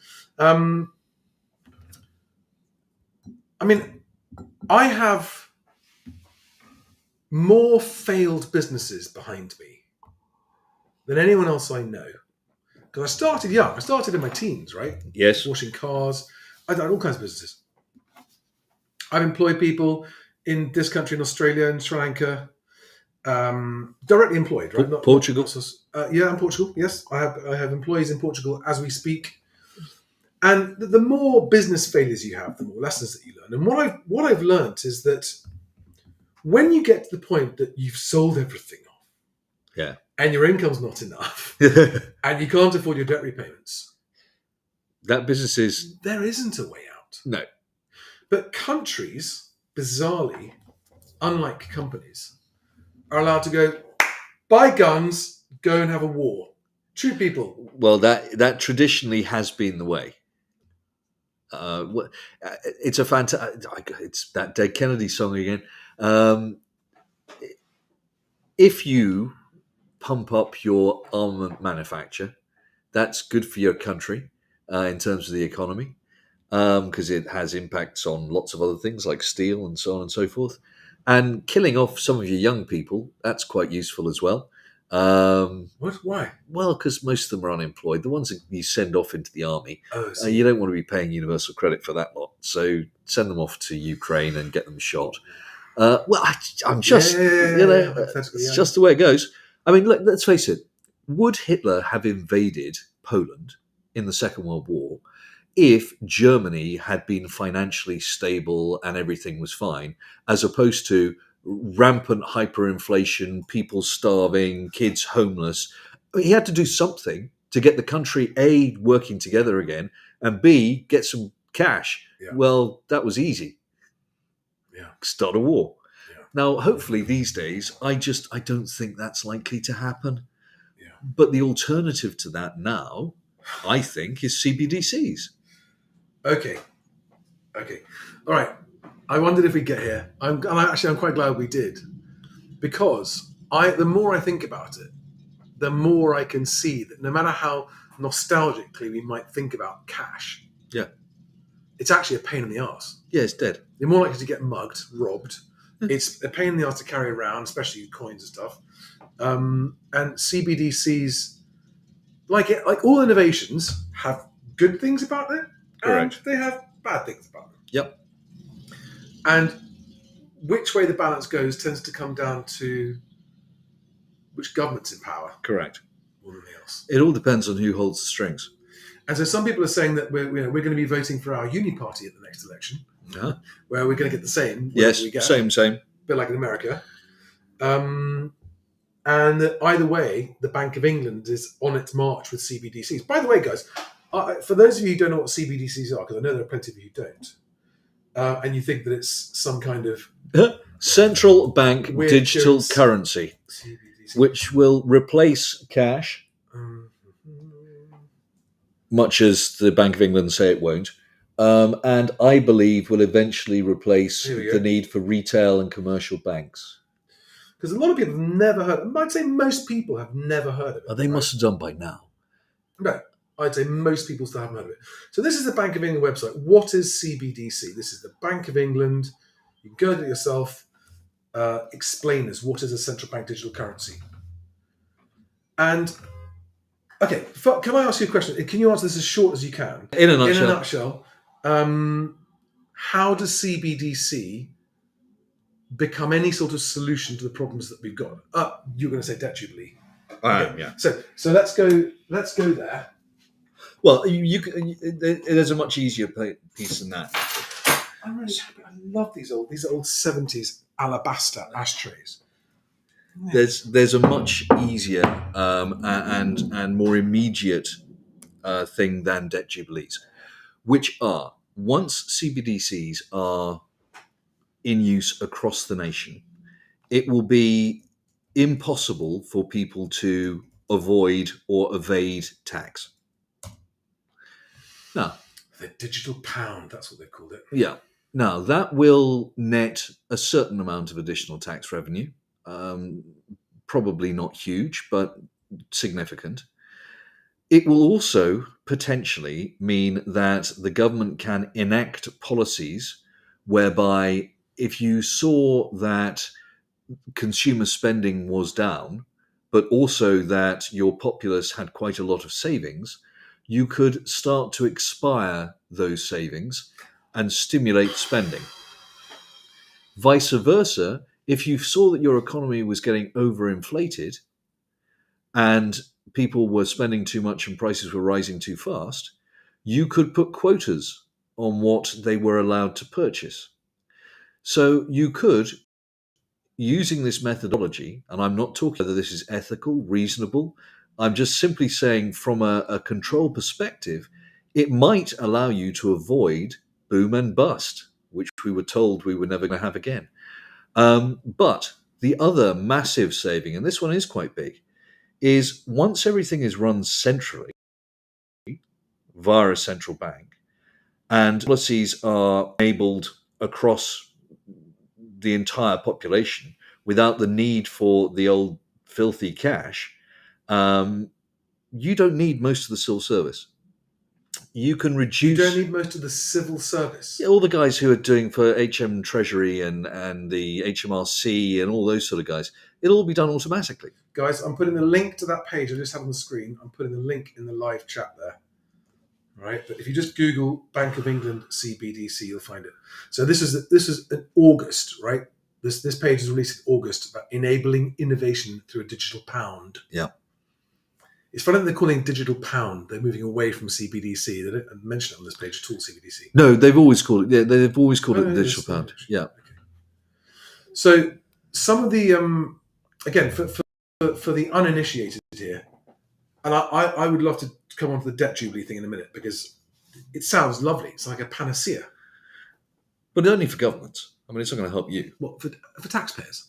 I have more failed businesses behind me than anyone else I know. Because I started young. I started in my teens, right? Yes. Washing cars. I've done all kinds of businesses. I've employed people in this country, in Australia, in Sri Lanka, directly employed, right? Portugal. In Portugal. Yes, I have employees in Portugal as we speak. And the more business failures you have, the more lessons that you learn. And what I've learned is that when you get to the point that you've sold everything off, and your income's not enough, and you can't afford your debt repayments, that business is... there isn't a way out. No. But countries, bizarrely, unlike companies, are allowed to go, buy guns, go and have a war. Shoot people. Well, that traditionally has been the way. It's a fantastic... It's that Dead Kennedy song again. If you pump up your armament manufacture, that's good for your country in terms of the economy, because it has impacts on lots of other things like steel and so on and so forth. And killing off some of your young people, that's quite useful as well. What? Why? Well, because most of them are unemployed. The ones that you send off into the army, you don't want to be paying universal credit for that lot. So send them off to Ukraine and get them shot. I'm just, it's just the way it goes. I mean, let's face it. Would Hitler have invaded Poland in the Second World War if Germany had been financially stable and everything was fine, as opposed to rampant hyperinflation, people starving, kids homeless? He had to do something to get the country, A, working together again, and B, get some cash. Yeah. Well, that was easy. Yeah. Start a war. Yeah. Now, hopefully these days, I don't think that's likely to happen. Yeah. But the alternative to that now, I think, is CBDCs. Okay. All right. I wondered if we'd get here. I'm quite glad we did, because the more I think about it, the more I can see that no matter how nostalgically we might think about cash, it's actually a pain in the arse. Yeah, it's dead. You're more likely to get mugged, robbed. It's a pain in the arse to carry around, especially coins and stuff. And CBDCs, like all innovations, have good things about them, and they have bad things about them. Yep. And which way the balance goes tends to come down to which government's in power. Correct. More than anything else. It all depends on who holds the strings. And so some people are saying that we're going to be voting for our uni party at the next election, where we're going to get the same. Yes, we get, same. a bit like in America. And that either way, the Bank of England is on its march with CBDCs. By the way, guys, for those of you who don't know what CBDCs are, because I know there are plenty of you who don't, and you think that it's some kind of central bank weird digital insurance- currency, CBDC. which will replace cash, much as the Bank of England say it won't, and I believe will eventually replace Here we go. the need for retail and commercial banks. Because a lot of people have never heard. I'd say most people have never heard of it. Oh, they right? must have done by now. No, I'd say most people still haven't heard of it. So this is the Bank of England website. What is CBDC? This is the Bank of England. You can go to it yourself. Explain us what is a central bank digital currency. And okay, can I ask you a question? Can you answer this as short as you can? In a In a nutshell, nutshell, how does CBDC become any sort of solution to the problems that we've got? You're going to say debt jubilee. yeah. So let's go there. Well, there's a much easier piece than that. I'm really happy. I love these old 70s alabaster ashtrays. There's a much easier and more immediate thing than debt jubilees, which are, once CBDCs are in use across the nation, it will be impossible for people to avoid or evade tax. Now, The digital pound, that's what they've called it. yeah. Now, that will net a certain amount of additional tax revenue. Probably not huge, but significant. It will also potentially mean that the government can enact policies whereby if you saw that consumer spending was down, but also that your populace had quite a lot of savings, you could start to expire those savings and stimulate spending. Vice versa, if you saw that your economy was getting overinflated and people were spending too much and prices were rising too fast, you could put quotas on what they were allowed to purchase. So you could, using this methodology, and I'm not talking whether this is ethical, reasonable, I'm just simply saying from a control perspective, it might allow you to avoid boom and bust, which we were told we were never going to have again. But the other massive saving, and this one is quite big, is once everything is run centrally via a central bank and policies are enabled across the entire population without the need for the old filthy cash, you don't need most of the civil service. You can reduce. You don't need most of the civil service. Yeah, all the guys who are doing for HM Treasury and the HMRC and all those sort of guys, it'll all be done automatically. Guys, I'm putting the link to that page I just had on the screen. I'm putting the link in the live chat there. Right, but if you just Google Bank of England CBDC, you'll find it. So this is in August, right? This page is released in August about enabling innovation through a digital pound. Yeah. It's funny that they're calling it digital pound. They're moving away from CBDC. They don't mention it on this page at all, CBDC. No, they've always called it. Yeah, they've always called it the digital pound. Yeah. Okay. So some of the again for the uninitiated here, and I would love to come on to the debt jubilee thing in a minute because it sounds lovely. It's like a panacea. But only for governments. I mean, it's not going to help you. What for taxpayers?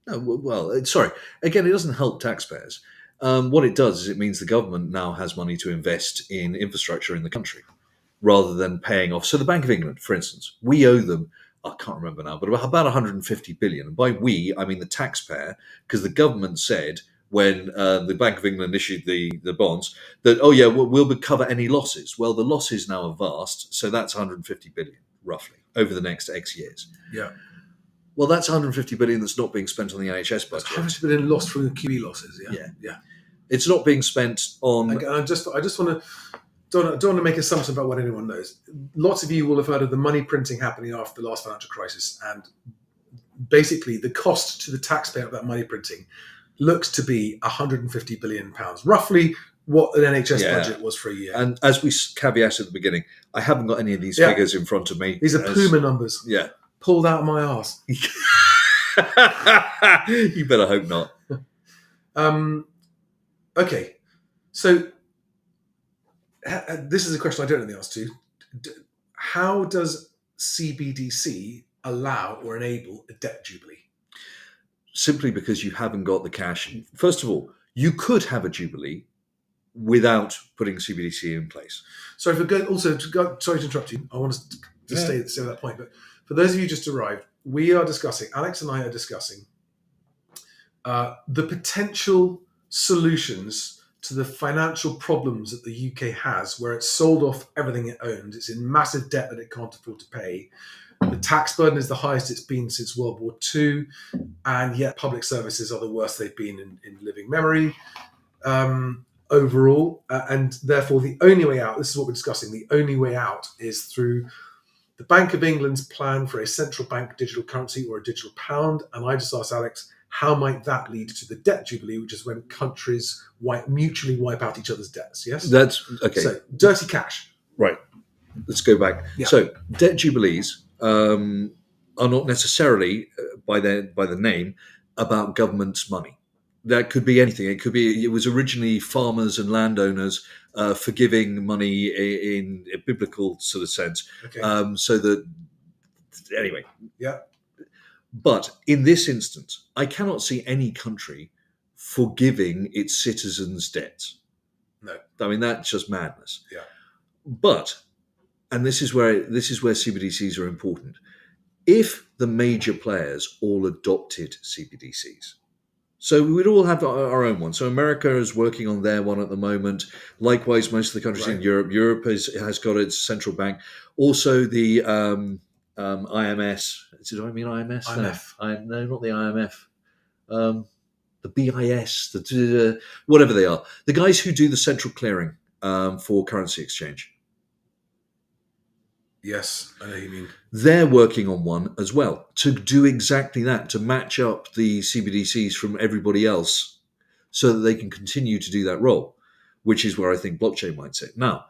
No, well, sorry. Again, it doesn't help taxpayers. What it does is it means the government now has money to invest in infrastructure in the country rather than paying off. So the Bank of England, for instance, we owe them, I can't remember now, but about 150 billion. And by we, I mean the taxpayer, because the government said when the Bank of England issued the bonds that, oh yeah, we'll cover any losses. Well, the losses now are vast. So that's 150 billion, roughly, over the next X years. Yeah. Well, that's 150 billion that's not being spent on the NHS budget. 150 billion lost from the QE losses. Yeah. It's not being spent on. And I just want to don't want to make assumptions about what anyone knows. Lots of you will have heard of the money printing happening after the last financial crisis, and basically the cost to the taxpayer of that money printing looks to be 150 billion pounds, roughly what an NHS budget was for a year. And as we caveated at the beginning, I haven't got any of these figures in front of me. These are Puma numbers. Yeah. Pulled out of my arse. You better hope not. Okay, so this is a question I don't know the answer to. How does CBDC allow or enable a debt jubilee? Simply because you haven't got the cash. First of all, you could have a jubilee without putting CBDC in place. Sorry for sorry to interrupt you. I want to stay on that point, but for those of you just arrived, Alex and I are discussing the potential solutions to the financial problems that the UK has, where it's sold off everything it owns. It's in massive debt that it can't afford to pay. The tax burden is the highest it's been since World War II, and yet public services are the worst they've been in living memory overall. And therefore, the only way out, this is what we're discussing, the only way out is through the Bank of England's plan for a central bank digital currency or a digital pound. And I just asked Alex, how might that lead to the debt jubilee, which is when countries mutually wipe out each other's debts? Yes? That's okay. So, dirty cash. Right. Let's go back. Yeah. So, debt jubilees are not necessarily, by the name, about government's money. That could be anything. It was originally farmers and landowners forgiving money in a biblical sort of sense. Okay. So that, anyway. Yeah. But in this instance, I cannot see any country forgiving its citizens' debts. No. I mean, that's just madness. Yeah. But, and this is where CBDCs are important, if the major players all adopted CBDCs, so we'd all have our own one. So America is working on their one at the moment. Likewise, most of the countries in Europe has got its central bank. Also, the IMS. Did I mean IMS? IMF. No, not the IMF. The BIS, whatever they are. The guys who do the central clearing for currency exchange. Yes, I know what you mean. They're working on one as well to do exactly that, to match up the CBDCs from everybody else so that they can continue to do that role, which is where I think blockchain might sit. Now,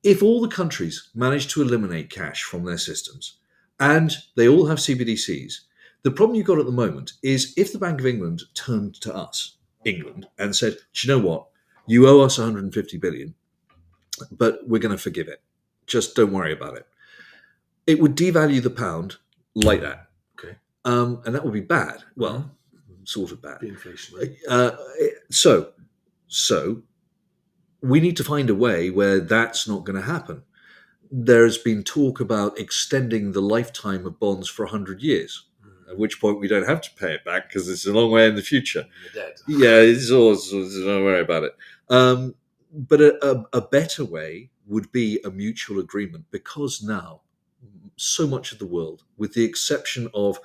if all the countries manage to eliminate cash from their systems and they all have CBDCs, the problem you've got at the moment is if the Bank of England turned to us, England, and said, do you know what? You owe us 150 billion, but we're going to forgive it. Just don't worry about it. It would devalue the pound like that. Okay. And that would be bad. Well, sort of bad. The inflation rate. So we need to find a way where that's not going to happen. There's been talk about extending the lifetime of bonds for 100 years, at which point we don't have to pay it back because it's a long way in the future. You're dead. Yeah, don't worry about it. But a better way would be a mutual agreement, because now so much of the world, with the exception of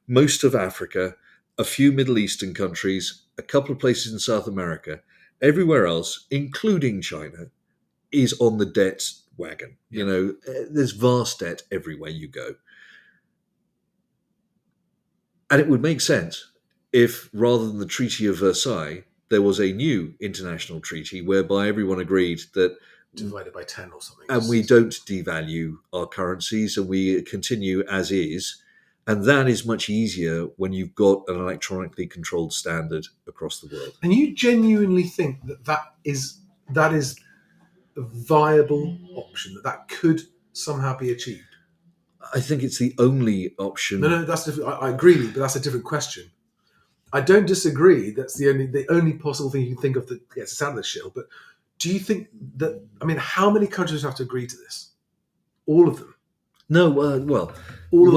most of Africa, a few Middle Eastern countries, a couple of places in South America, everywhere else, including China, is on the debt wagon. You know, there's vast debt everywhere you go. And it would make sense if, rather than the Treaty of Versailles, there was a new international treaty whereby everyone agreed that divided by 10 or something. And we don't devalue our currencies and we continue as is. And that is much easier when you've got an electronically controlled standard across the world. And you genuinely think that is a viable option, that could somehow be achieved? I think it's the only option. No, that's I agree with you, but that's a different question. I don't disagree. That's the only possible thing you can think of that gets us out of this shit. But do you think that? I mean, how many countries have to agree to this? All of them. No, well, all the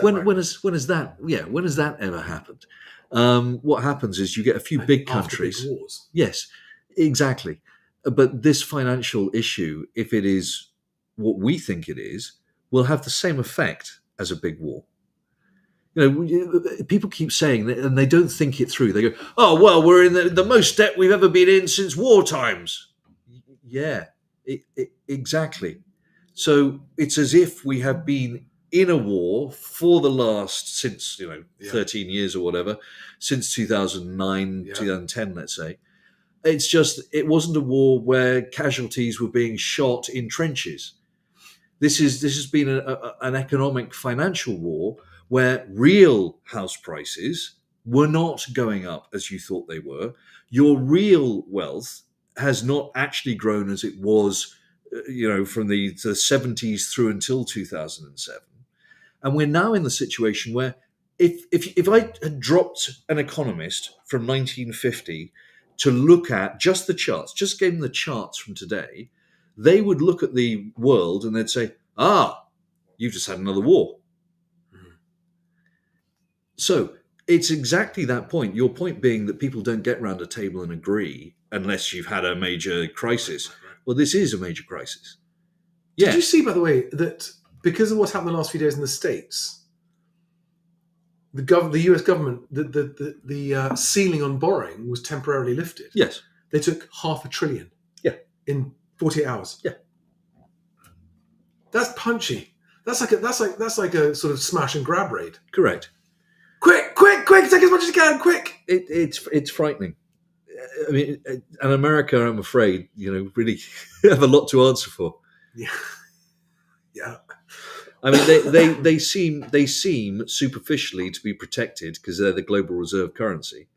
when ones has that ever happened? What happens is you get a few big countries. After big wars. Yes, exactly. But this financial issue, if it is what we think it is, will have the same effect as a big war. You know, people keep saying that, and they don't think it through. They go, "Oh, well, we're in the most debt we've ever been in since war times." Yeah, exactly. So it's as if we have been in a war for the last, since 13 years or whatever, since 2009, 2010, let's say. It's just, it wasn't a war where casualties were being shot in trenches. This has been an economic financial war where real house prices were not going up as you thought they were. Your real wealth has not actually grown as it was, from the 70s through until 2007. And we're now in the situation where if I had dropped an economist from 1950 to look at just the charts, just gave them the charts from today, they would look at the world and they'd say, you've just had another war. Mhm. So it's exactly that point. Your point being that people don't get round a table and agree unless you've had a major crisis. Right. Well, this is a major crisis. Did you see, by the way, that because of what's happened the last few days in the States, the US government, the ceiling on borrowing was temporarily lifted. Yes. They took $500 billion. Yeah. In 48 hours. Yeah. That's punchy. That's like a sort of smash and grab raid. Correct. Quick! Take as much as you can, quick! It's frightening. I mean, and America, I'm afraid, really have a lot to answer for. Yeah. Yeah. I mean, they seem superficially to be protected because they're the global reserve currency.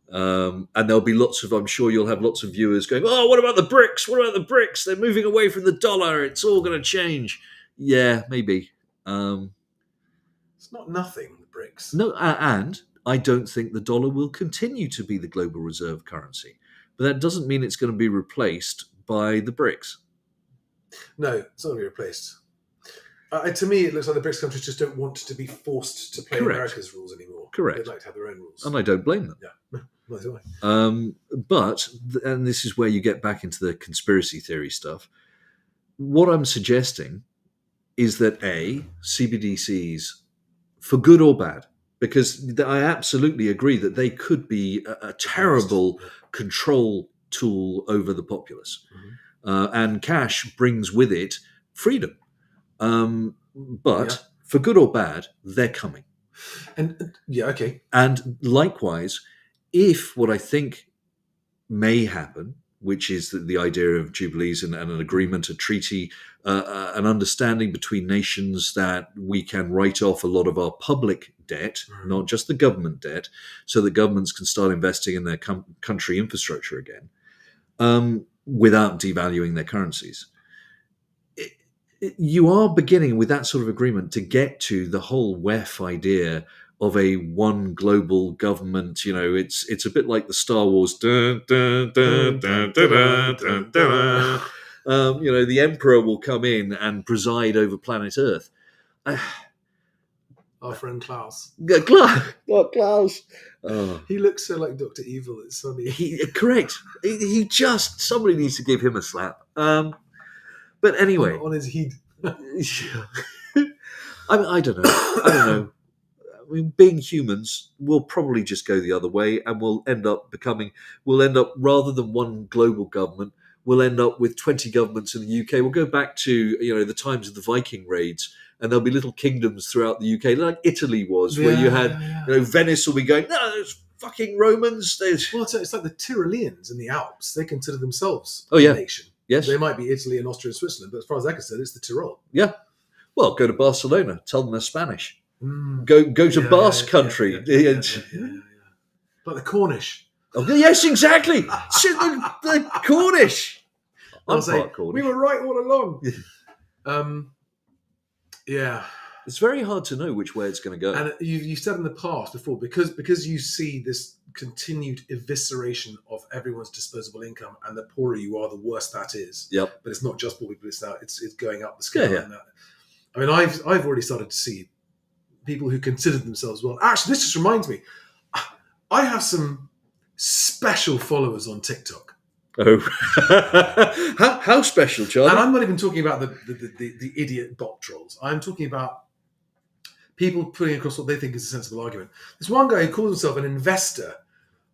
And there'll be I'm sure you'll have lots of viewers going, oh, what about the BRICS? What about the BRICS? They're moving away from the dollar. It's all going to change. Yeah, maybe. It's not nothing, the BRICS. No, and I don't think the dollar will continue to be the global reserve currency. But that doesn't mean it's going to be replaced by the BRICS. No, it's not going to be replaced. To me, it looks like the BRICS countries just don't want to be forced to play Correct. America's rules anymore. Correct. They'd like to have their own rules. And I don't blame them. Yeah, neither do I. But this is where you get back into the conspiracy theory stuff. What I'm suggesting is that CBDCs, for good or bad, because I absolutely agree that they could be a terrible control tool over the populace. Mm-hmm. And cash brings with it freedom. But for good or bad, they're coming. And okay. And likewise, if what I think may happen, which is the idea of jubilees and an agreement, a treaty, an understanding between nations that we can write off a lot of our public debt, not just the government debt, so that governments can start investing in their country infrastructure again, without devaluing their currencies. You are beginning with that sort of agreement to get to the whole WEF idea of a one global government. It's a bit like the Star Wars. Dun, dun, dun, dun, dun, dun, dun, dun. The Emperor will come in and preside over planet Earth. Our friend Klaus. Klaus. Oh. He looks so like Dr. Evil. It's funny. Correct. He somebody needs to give him a slap. But anyway, on his head. I don't know. I mean, being humans, we'll probably just go the other way, and we'll end up rather than one global government, we'll end up with 20 governments in the UK. We'll go back to the times of the Viking raids, and there'll be little kingdoms throughout the UK, like Italy was, where you had Venice will be going, no, there's fucking Romans. Well, it's like the Tyroleans in the Alps. They consider themselves a nation. Yes. They might be Italy and Austria and Switzerland, but as far as they're concerned, it's the Tyrol. Yeah. Well, go to Barcelona. Tell them they're Spanish. Go to Basque country. Like the Cornish. Oh, yes, exactly. the Cornish. I'll say, we were right all along. Yeah. It's very hard to know which way it's going to go. And you said in the past before, because you see this continued evisceration of everyone's disposable income, and the poorer you are, the worse that is. Yep. But it's not just poor people; it's going up the scale. Yeah. And I mean, I've already started to see people who consider themselves well. Actually, this just reminds me, I have some special followers on TikTok. Oh, how special, Charlie? And I'm not even talking about the idiot bot trolls. I'm talking about people putting across what they think is a sensible argument. There's one guy who calls himself an investor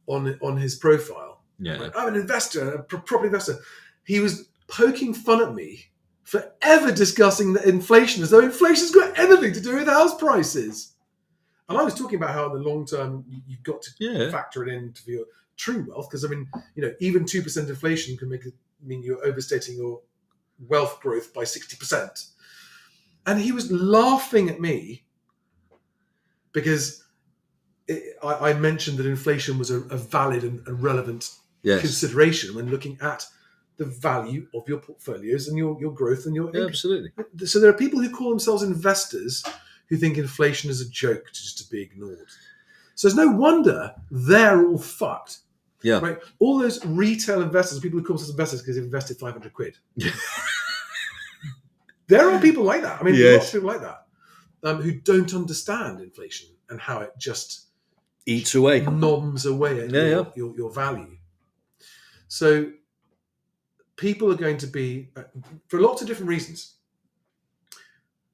on his profile. Yeah, like, I'm an investor, a property investor. He was poking fun at me for ever discussing the inflation as though inflation's got anything to do with house prices. And I was talking about how in the long term you've got to factor it into your true wealth, because I mean, even 2% inflation can mean you're overstating your wealth growth by 60%. And he was laughing at me because I mentioned that inflation was a valid and relevant Yes. consideration when looking at the value of your portfolios and your growth and your Yeah, income. absolutely. So there are people who call themselves investors who think inflation is a joke just to be ignored. So there's no wonder they're all fucked. Yeah. Right? All those retail investors, people who call themselves investors because they've invested 500 quid. There are people like that. I mean, Yes. lots of people like that who don't understand inflation and how it just Eats away. noms away at your value. So people are going to be, for lots of different reasons,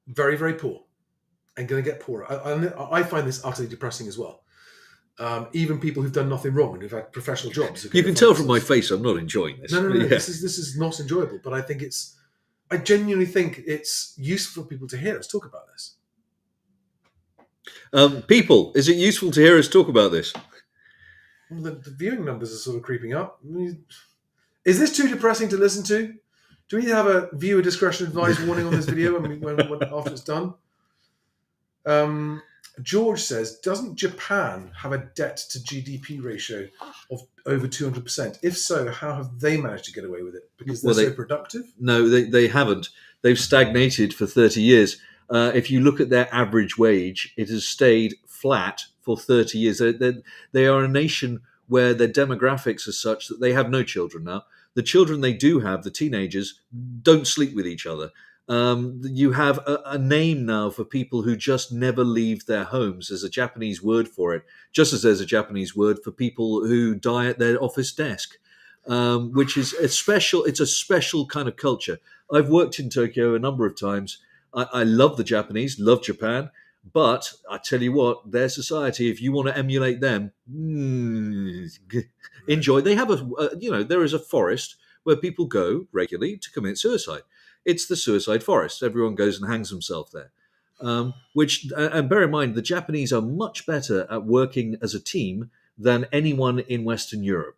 very, very poor and going to get poorer. I find this utterly depressing as well. Even people who've done nothing wrong and who've had professional jobs. You can tell from my face I'm not enjoying this. No. Yeah. This is not enjoyable. But I genuinely think it's useful for people to hear us talk about this. People, is it useful to hear us talk about this? Well, the viewing numbers are sort of creeping up. Is this too depressing to listen to? Do we need to have a viewer discretion advised warning on this video when after it's done? George says, doesn't Japan have a debt to GDP ratio of over 200%? If so, how have they managed to get away with it? Because they're so productive? No, they haven't. They've stagnated for 30 years. If you look at their average wage, it has stayed flat for 30 years. They are a nation where their demographics are such that they have no children now. The children they do have, the teenagers, don't sleep with each other. You have a name now for people who just never leave their homes. There's a Japanese word for it, just as there's a Japanese word for people who die at their office desk, which is it's a special kind of culture. I've worked in Tokyo a number of times. I love the Japanese, love Japan, but I tell you what, their society, if you want to emulate them, enjoy. They have there is a forest where people go regularly to commit suicide. It's the suicide forest. Everyone goes and hangs himself there. And bear in mind, the Japanese are much better at working as a team than anyone in Western Europe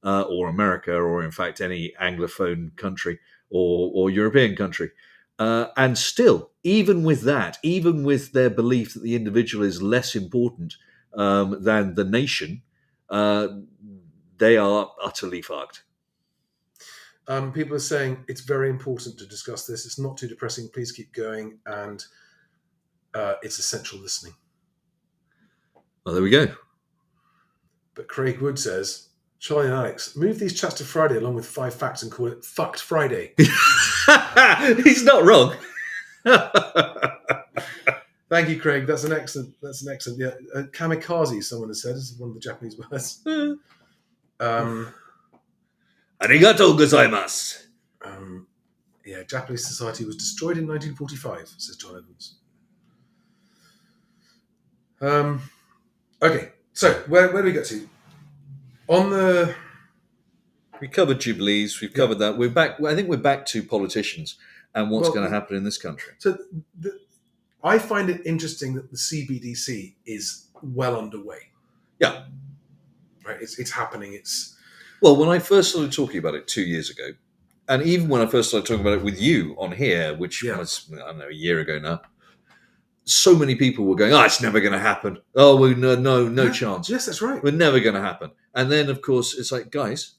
or America, or in fact any Anglophone country or European country. And still, even with that, even with their belief that the individual is less important than the nation, they are utterly fucked. People are saying it's very important to discuss this. It's not too depressing. Please keep going. And it's essential listening. Well, there we go. But Craig Wood says, Charlie and Alex, move these chats to Friday along with 5 facts and call it Fucked Friday. He's not wrong. Thank you, Craig. That's an excellent. Yeah, kamikaze, someone has said, is one of the Japanese words. Arigatou gozaimasu. Yeah, Japanese society was destroyed in 1945, says John Evans. Okay, so where do we get to? We covered jubilees. We've covered that. We're back. I think we're back to politicians and what's going to happen in this country. So I find it interesting that the CBDC is well underway. Yeah, right. It's happening. Well, when I first started talking about it 2 years ago, and even when I first started talking about it with you on here, which was, I don't know, a year ago now, so many people were going, it's never going to happen. Oh, no chance. Yes, that's right. We're never going to happen. And then, of course, it's like, guys,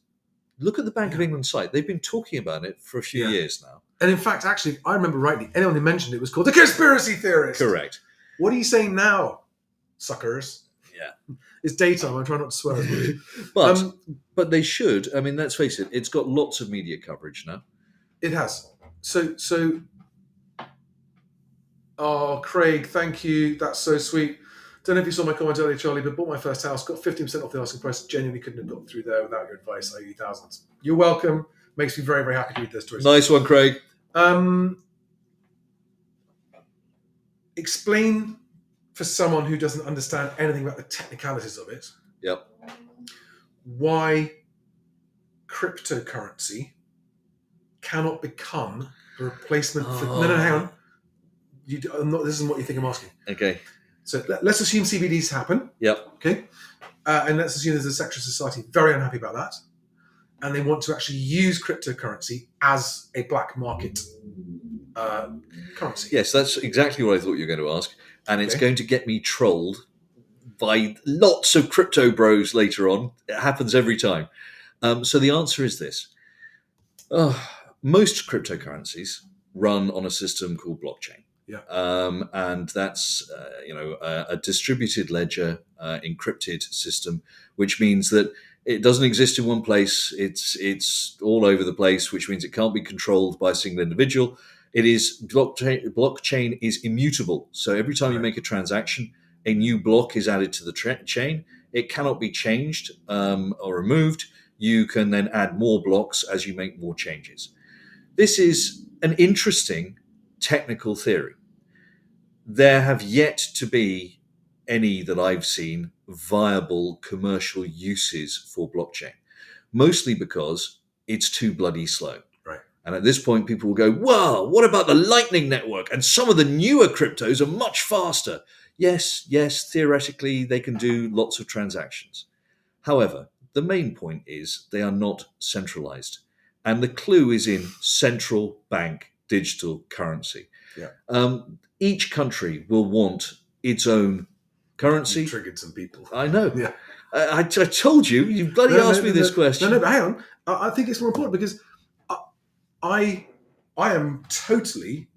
look at the Bank of England site. They've been talking about it for a few years now. And in fact, actually, I remember rightly, anyone who mentioned it was called a conspiracy theorist. Correct. What are you saying now, suckers? Yeah. It's daytime. I'm trying not to swear as much. But they should. I mean, let's face it. It's got lots of media coverage now. It has. So. Oh, Craig, thank you. That's so sweet. Don't know if you saw my comment earlier, Charlie, but bought my first house, got 15% off the asking price. Genuinely couldn't have gotten through there without your advice. I owe you thousands. You're welcome. Makes me very, very happy to read this story. Nice one, Craig. Explain for someone who doesn't understand anything about the technicalities of it. Yep. Why cryptocurrency cannot become a replacement for... No, hang on. This isn't what you think I'm asking. Okay. So let's assume CBDs happen. Yep. Okay. And let's assume there's a section of society very unhappy about that. And they want to actually use cryptocurrency as a black market currency. Yes, that's exactly what I thought you were going to ask. and it's Okay. going to get me trolled by lots of crypto bros later on. It happens every time. So the answer is this. Most cryptocurrencies run on a system called blockchain. Yeah. And that's a distributed ledger encrypted system, which means that it doesn't exist in one place. It's all over the place, which means it can't be controlled by a single individual. It is blockchain is immutable. So every time you Right. make a transaction, a new block is added to the chain. It cannot be changed or removed. You can then add more blocks as you make more changes. This is an interesting technical theory. There have yet to be any that I've seen viable commercial uses for blockchain, mostly because it's too bloody slow. Right. And at this point, people will go, "Wow, what about the Lightning Network? And some of the newer cryptos are much faster." Yes, theoretically, they can do lots of transactions. However, the main point is they are not centralized. And the clue is in central bank digital currency. Yeah. Each country will want its own currency. You triggered some people. I know. Yeah. I told you. You bloody asked me this question. No, but hang on. I think it's more important because I am totally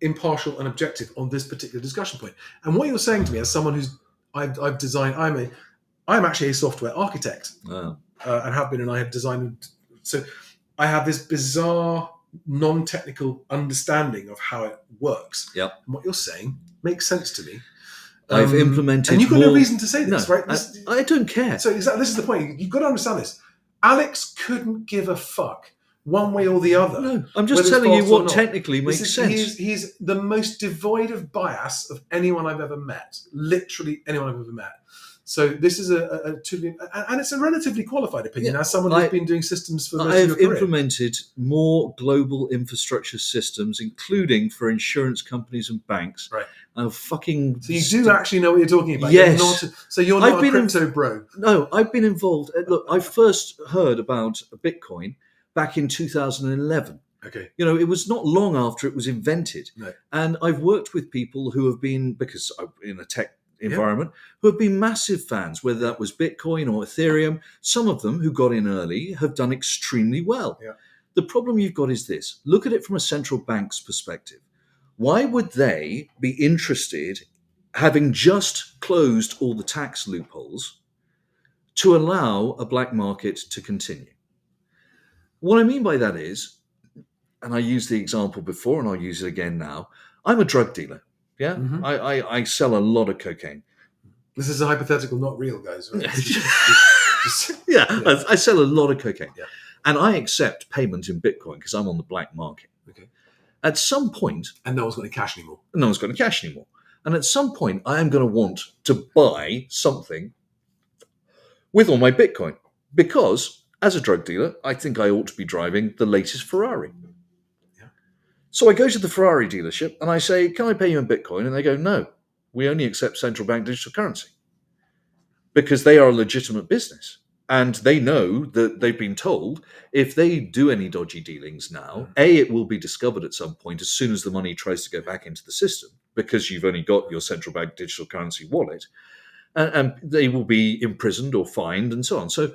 impartial and objective on this particular discussion point. And what you're saying to me, as someone who's I've designed, I'm actually a software architect, Oh. and have been, and I have designed. So I have this bizarre, non-technical understanding of how it works. Yep. And what you're saying makes sense to me. I've implemented and you've got more... no reason to say this, No, right? I don't care. So exactly, this is the point. You've got to understand this. Alex couldn't give a fuck one way or the other. No, I'm just whether it's telling you false or what not. technically makes sense. He's the most devoid of bias of anyone I've ever met. Literally anyone I've ever met. So this is and it's a relatively qualified opinion, as someone who's been doing systems for the rest of I've your career. implemented more global infrastructure systems, including for insurance companies and banks. Right. I'm fucking... So you do actually know what you're talking about. Yes. You're not a crypto bro. No, I've been involved. Look, I first heard about Bitcoin back in 2011. Okay. You know, it was not long after it was invented. No. And I've worked with people who have been, because I'm in a tech environment, who have been massive fans, whether that was Bitcoin or Ethereum. Some of them who got in early have done extremely well. Yeah. The problem you've got is this. Look at it from a central bank's perspective. Why would they be interested, having just closed all the tax loopholes, to allow a black market to continue? What I mean by that is, and I used the example before and I'll use it again now, I'm a drug dealer. Yeah, Mhm. I sell a lot of cocaine. This is a hypothetical, not real, guys. Right? I sell a lot of cocaine. Yeah. And I accept payment in Bitcoin because I'm on the black market. Okay. At some point, And no one's got any cash anymore. no one's got any cash anymore. And at some point, I am going to want to buy something with all my Bitcoin. Because, as a drug dealer, I think I ought to be driving the latest Ferrari. Yeah. So I go to the Ferrari dealership and I say, "Can I pay you in Bitcoin?" And they go, "No, we only accept central bank digital currency." Because they are a legitimate business. And they know that they've been told if they do any dodgy dealings now, it will be discovered at some point as soon as the money tries to go back into the system, because you've only got your central bank digital currency wallet, and they will be imprisoned or fined and so on. So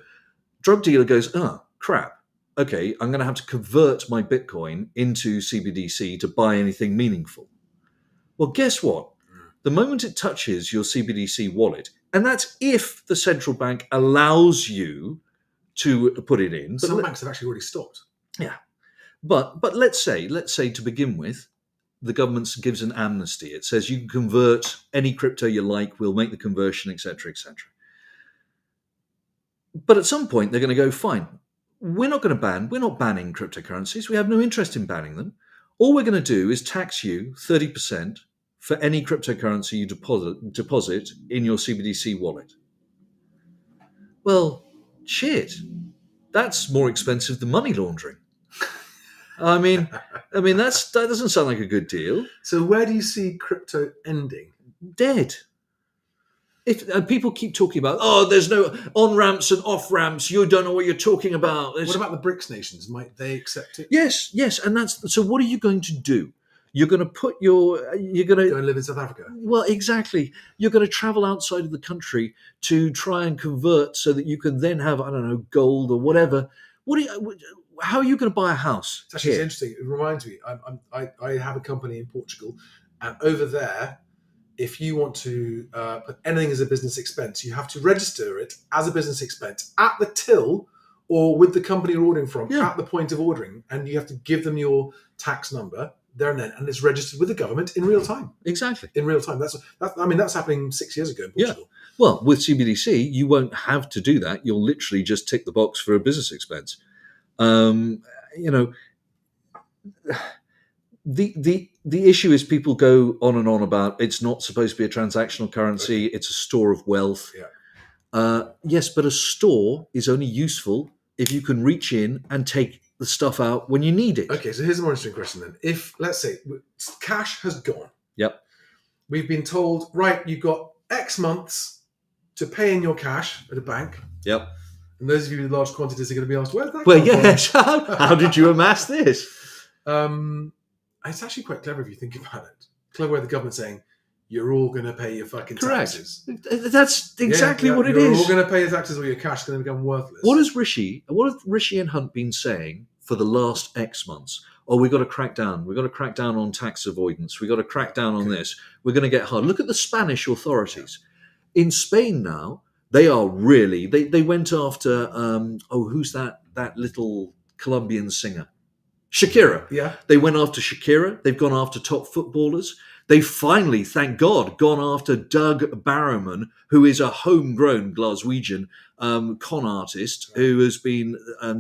drug dealer goes, "Oh, crap. Okay, I'm going to have to convert my Bitcoin into CBDC to buy anything meaningful." Well, guess what? The moment it touches your CBDC wallet, and that's if the central bank allows you to put it in. Some banks have actually already stopped. Yeah. But let's say to begin with, the government gives an amnesty. It says you can convert any crypto you like, we'll make the conversion, etc., etc. But at some point, they're going to go, fine, we're not banning cryptocurrencies. We have no interest in banning them. All we're going to do is tax you 30% for any cryptocurrency you deposit in your CBDC wallet. Well, shit, that's more expensive than money laundering. I mean, that doesn't sound like a good deal. So where do you see crypto ending? Dead. If people keep talking about, there's no on-ramps and off-ramps, you don't know what you're talking about. What about the BRICS nations? Might they accept it? Yes, and so what are you going to do? You're going to put you're going Go to, and live in South Africa. well, exactly. You're going to travel outside of the country to try and convert so that you can then have, I don't know, gold or whatever. How are you going to buy a house? It's actually here? interesting. It reminds me. I have a company in Portugal, and over there, if you want to put anything as a business expense, you have to register it as a business expense at the till or with the company you're ordering from Yeah. at the point of ordering, and you have to give them your tax number there and then, and it's registered with the government in real time. Exactly. In real time. That's happening 6 years ago in Yeah. Portugal. Well, with CBDC, you won't have to do that. You'll literally just tick the box for a business expense. You know, the issue is people go on and on about it's not supposed to be a transactional currency. It's a store of wealth. Yeah. Yes, but a store is only useful if you can reach in and take the stuff out when you need it. Okay, so here's a more interesting question then. If, let's say, cash has gone. Yep. We've been told, right, you've got X months to pay in your cash at a bank. Yep. And those of you with large quantities are going to be asked, where's that Well, come from? yes. How did you amass this? It's actually quite clever if you think about it. Clever way the government's saying, you're all going to pay your fucking Correct. taxes. That's exactly what it You're is. all going to pay your taxes or your cash is going to become worthless. What have Rishi and Hunt been saying for the last X months? Oh, we've got to crack down. We've got to crack down on tax avoidance. We've got to crack down on this. We're going to get hard. Look at the Spanish authorities. In Spain now, they are really... They went after... who's that little Colombian singer? Shakira. Yeah. They went after Shakira. They've gone after top footballers. They finally, thank God, gone after Doug Barrowman, who is a homegrown Glaswegian con artist who has been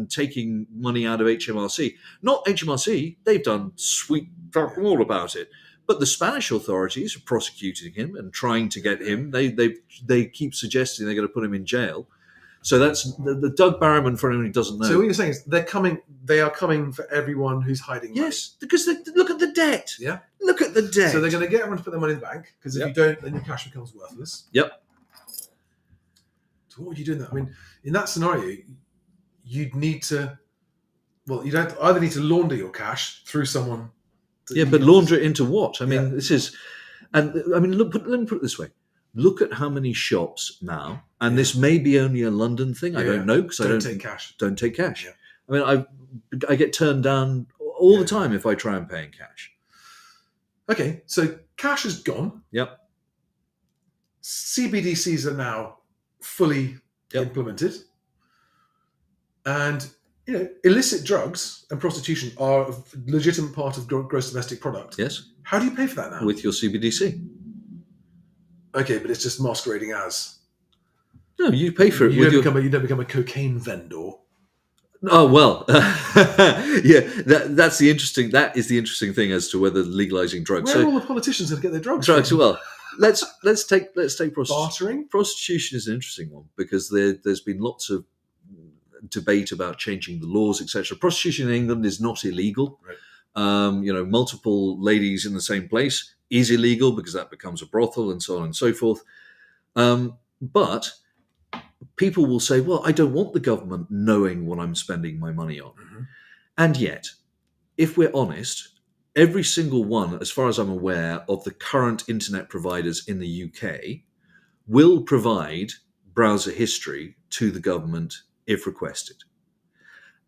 taking money out of HMRC. Not HMRC, they've done sweet fuck all about it. But the Spanish authorities are prosecuting him and trying to get him. They keep suggesting they're going to put him in jail. So that's the Doug Barrowman, for anyone who doesn't know. So what you're saying is they are coming for everyone who's hiding money. Yes, because look at the debt. Yeah. Look at the debt. So they're going to get everyone to put their money in the bank, because if you don't, then your cash becomes worthless. Yep. So what would you do in that? I mean, in that scenario, you'd need to... Well, you'd either need to launder your cash through someone... Yeah, but launder it into what? I mean, this is... And I mean, let me put it this way. Look at how many shops now, and this may be only a London thing. I don't know, because I don't take cash. Don't take cash. Yeah. I mean, I get turned down all the time if I try and pay in cash. Okay, so cash is gone. Yep. CBDCs are now fully implemented, and illicit drugs and prostitution are a legitimate part of gross domestic product. Yes. How do you pay for that now? With your CBDC. Okay, but it's just masquerading as... No, you pay for it. You don't become a cocaine vendor. Oh well, yeah. That is the interesting thing as to whether legalizing drugs. Where are all the politicians going to get their drugs? Drugs. From? Well, let's take prostitution. Bartering. Prostitution is an interesting one because there's been lots of debate about changing the laws, etc. Prostitution in England is not illegal. Right. Multiple ladies in the same place is illegal because that becomes a brothel and so on and so forth. But people will say, well, I don't want the government knowing what I'm spending my money on. Mm-hmm. And yet, if we're honest, every single one, as far as I'm aware, of the current internet providers in the UK will provide browser history to the government if requested.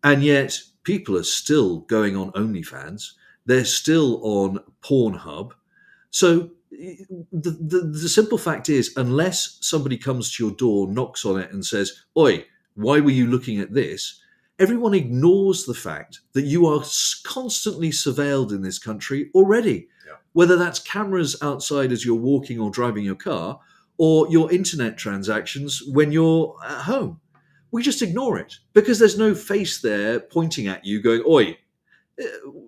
And yet, people are still going on OnlyFans. They're still on Pornhub. So the simple fact is, unless somebody comes to your door, knocks on it and says, oi, why were you looking at this? Everyone ignores the fact that you are constantly surveilled in this country already. Yeah. Whether that's cameras outside as you're walking or driving your car, or your internet transactions when you're at home. We just ignore it because there's no face there pointing at you going, oi,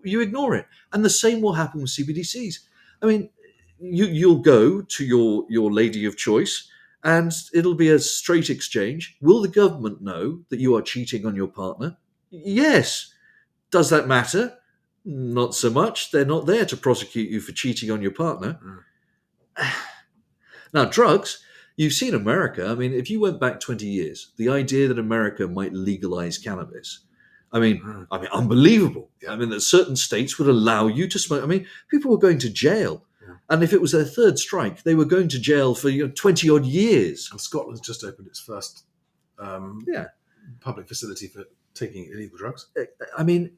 you ignore it. And the same will happen with CBDCs. I mean, you'll go to your lady of choice and it'll be a straight exchange. Will the government know that you are cheating on your partner? Yes. Does that matter? Not so much. They're not there to prosecute you for cheating on your partner. Now, drugs, you've seen America. I mean, if you went back 20 years, the idea that America might legalize cannabis I mean, unbelievable. Yeah. I mean, that certain states would allow you to smoke. I mean, people were going to jail, and if it was their third strike, they were going to jail for 20 odd years. And Scotland's just opened its first public facility for taking illegal drugs. I mean,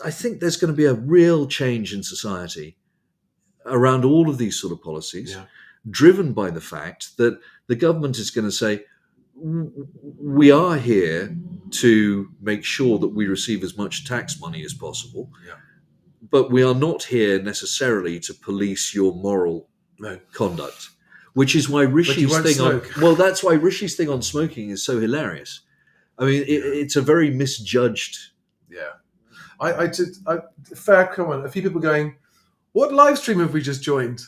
I think there's going to be a real change in society around all of these sort of policies, driven by the fact that the government is going to say, we are here to make sure that we receive as much tax money as possible, but we are not here necessarily to police your moral conduct. Which is why Rishi's thing that's why Rishi's thing on smoking is so hilarious. I mean, it's a very misjudged. Yeah, fair comment. A few people going, "What live stream have we just joined?"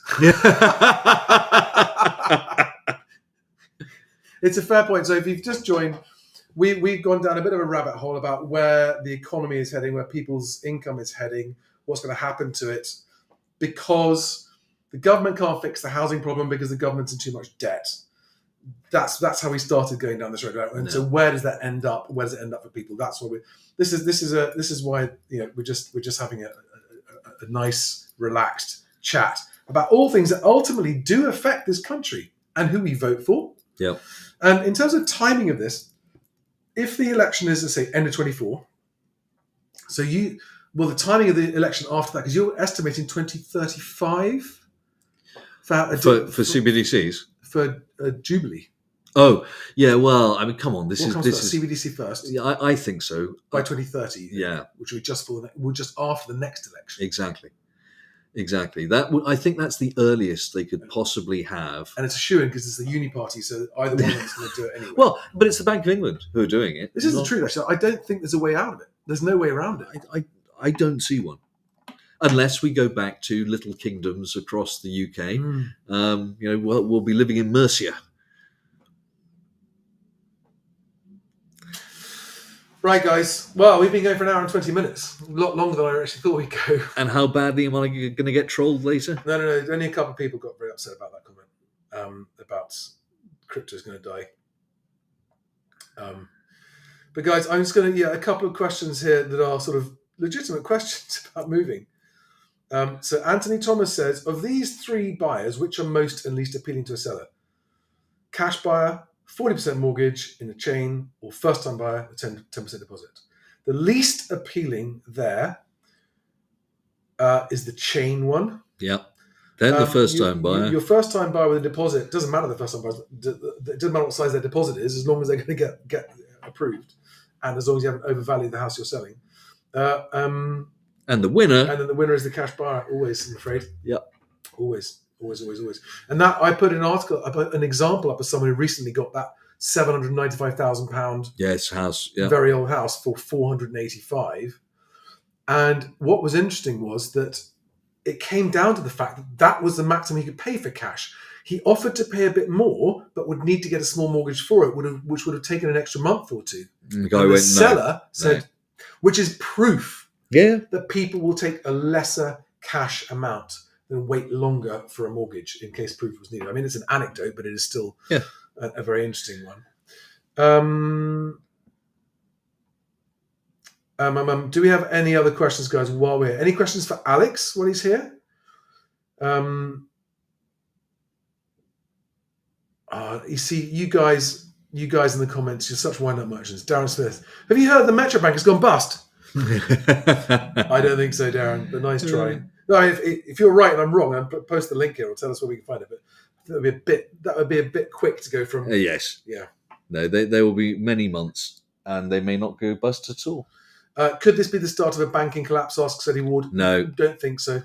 It's a fair point. So if you've just joined, we've gone down a bit of a rabbit hole about where the economy is heading, where people's income is heading, what's going to happen to it, because the government can't fix the housing problem because the government's in too much debt. That's how we started going down this road, right? And so where does that end up? Where does it end up for people? That's what this is why we're just having a nice relaxed chat about all things that ultimately do affect this country and who we vote for. Yeah. And in terms of timing of this, if the election is, let's say, end of 24, so the timing of the election after that, because you're estimating 2035 for CBDCs for Jubilee. Oh yeah, well, I mean, come on, this is CBDC first. Yeah, I think so. By 2030. Yeah, which will be just after the next election. Exactly. I think that's the earliest they could possibly have. And it's a shoo-in because it's the uni party, so either one of them is going to do it anyway. Well, but it's the Bank of England who are doing it. This isn't true, actually. I don't think there's a way out of it. There's no way around it. I don't see one. Unless we go back to little kingdoms across the UK. We'll be living in Mercia. Right, guys. Well, we've been going for an hour and 20 minutes. A lot longer than I actually thought we'd go. And how badly am I going to get trolled later? No. Only a couple of people got very upset about that comment, about crypto's going to die. But guys, I'm just going to, a couple of questions here that are sort of legitimate questions about moving. So Anthony Thomas says, of these three buyers, which are most and least appealing to a seller? Cash buyer, 40% mortgage in the chain, or first-time buyer, a 10% deposit. The least appealing there is the chain one. Yeah. Then the first-time buyer. Your first-time buyer with a deposit, doesn't matter the first-time buyer, it doesn't matter what size their deposit is, as long as they're going to get approved, and as long as you haven't overvalued the house you're selling. And the winner. And then the winner is the cash buyer, always, I'm afraid. Yeah. Always. And that I put an example up of someone who recently got that £795,000 house, very old house for $485. And what was interesting was that it came down to the fact that was the maximum he could pay for cash. He offered to pay a bit more, but would need to get a small mortgage for it, which would have taken an extra month or two. And the seller said, which is proof that people will take a lesser cash amount than wait longer for a mortgage in case proof was needed. I mean, it's an anecdote, but it is still a very interesting one. Do we have any other questions, guys, while we're here? Any questions for Alex while he's here? You see, you guys in the comments, you're such wind-up merchants. Darren Smith, have you heard the Metro Bank has gone bust? I don't think so, Darren, but nice try. No, if you're right and I'm wrong, I'll post the link here or tell us where we can find it. But that would be a bit quick to go from. Yes. Yeah. No, there will be many months, and they may not go bust at all. Could this be the start of a banking collapse? Asks Eddie Ward. No, don't think so.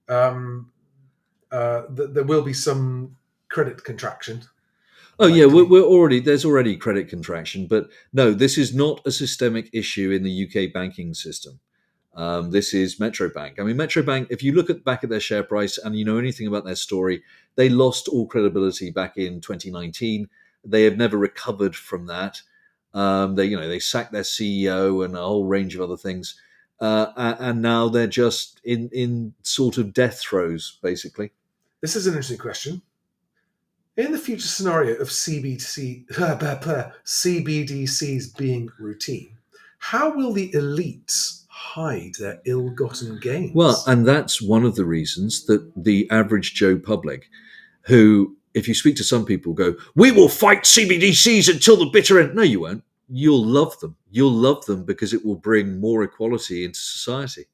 There will be some credit contraction. Oh yeah, there's already credit contraction, but no, this is not a systemic issue in the UK banking system. This is Metro Bank. I mean, Metro Bank, if you look back at their share price and you know anything about their story, they lost all credibility back in 2019. They have never recovered from that. They sacked their CEO and a whole range of other things, and now they're just in sort of death throes, basically. This is an interesting question. In the future scenario of CBDCs being routine, how will the elites hide their ill-gotten gains? Well, and that's one of the reasons that the average Joe public, who, if you speak to some people, go, "We will fight CBDCs until the bitter end." No, you won't. You'll love them. You'll love them because it will bring more equality into society.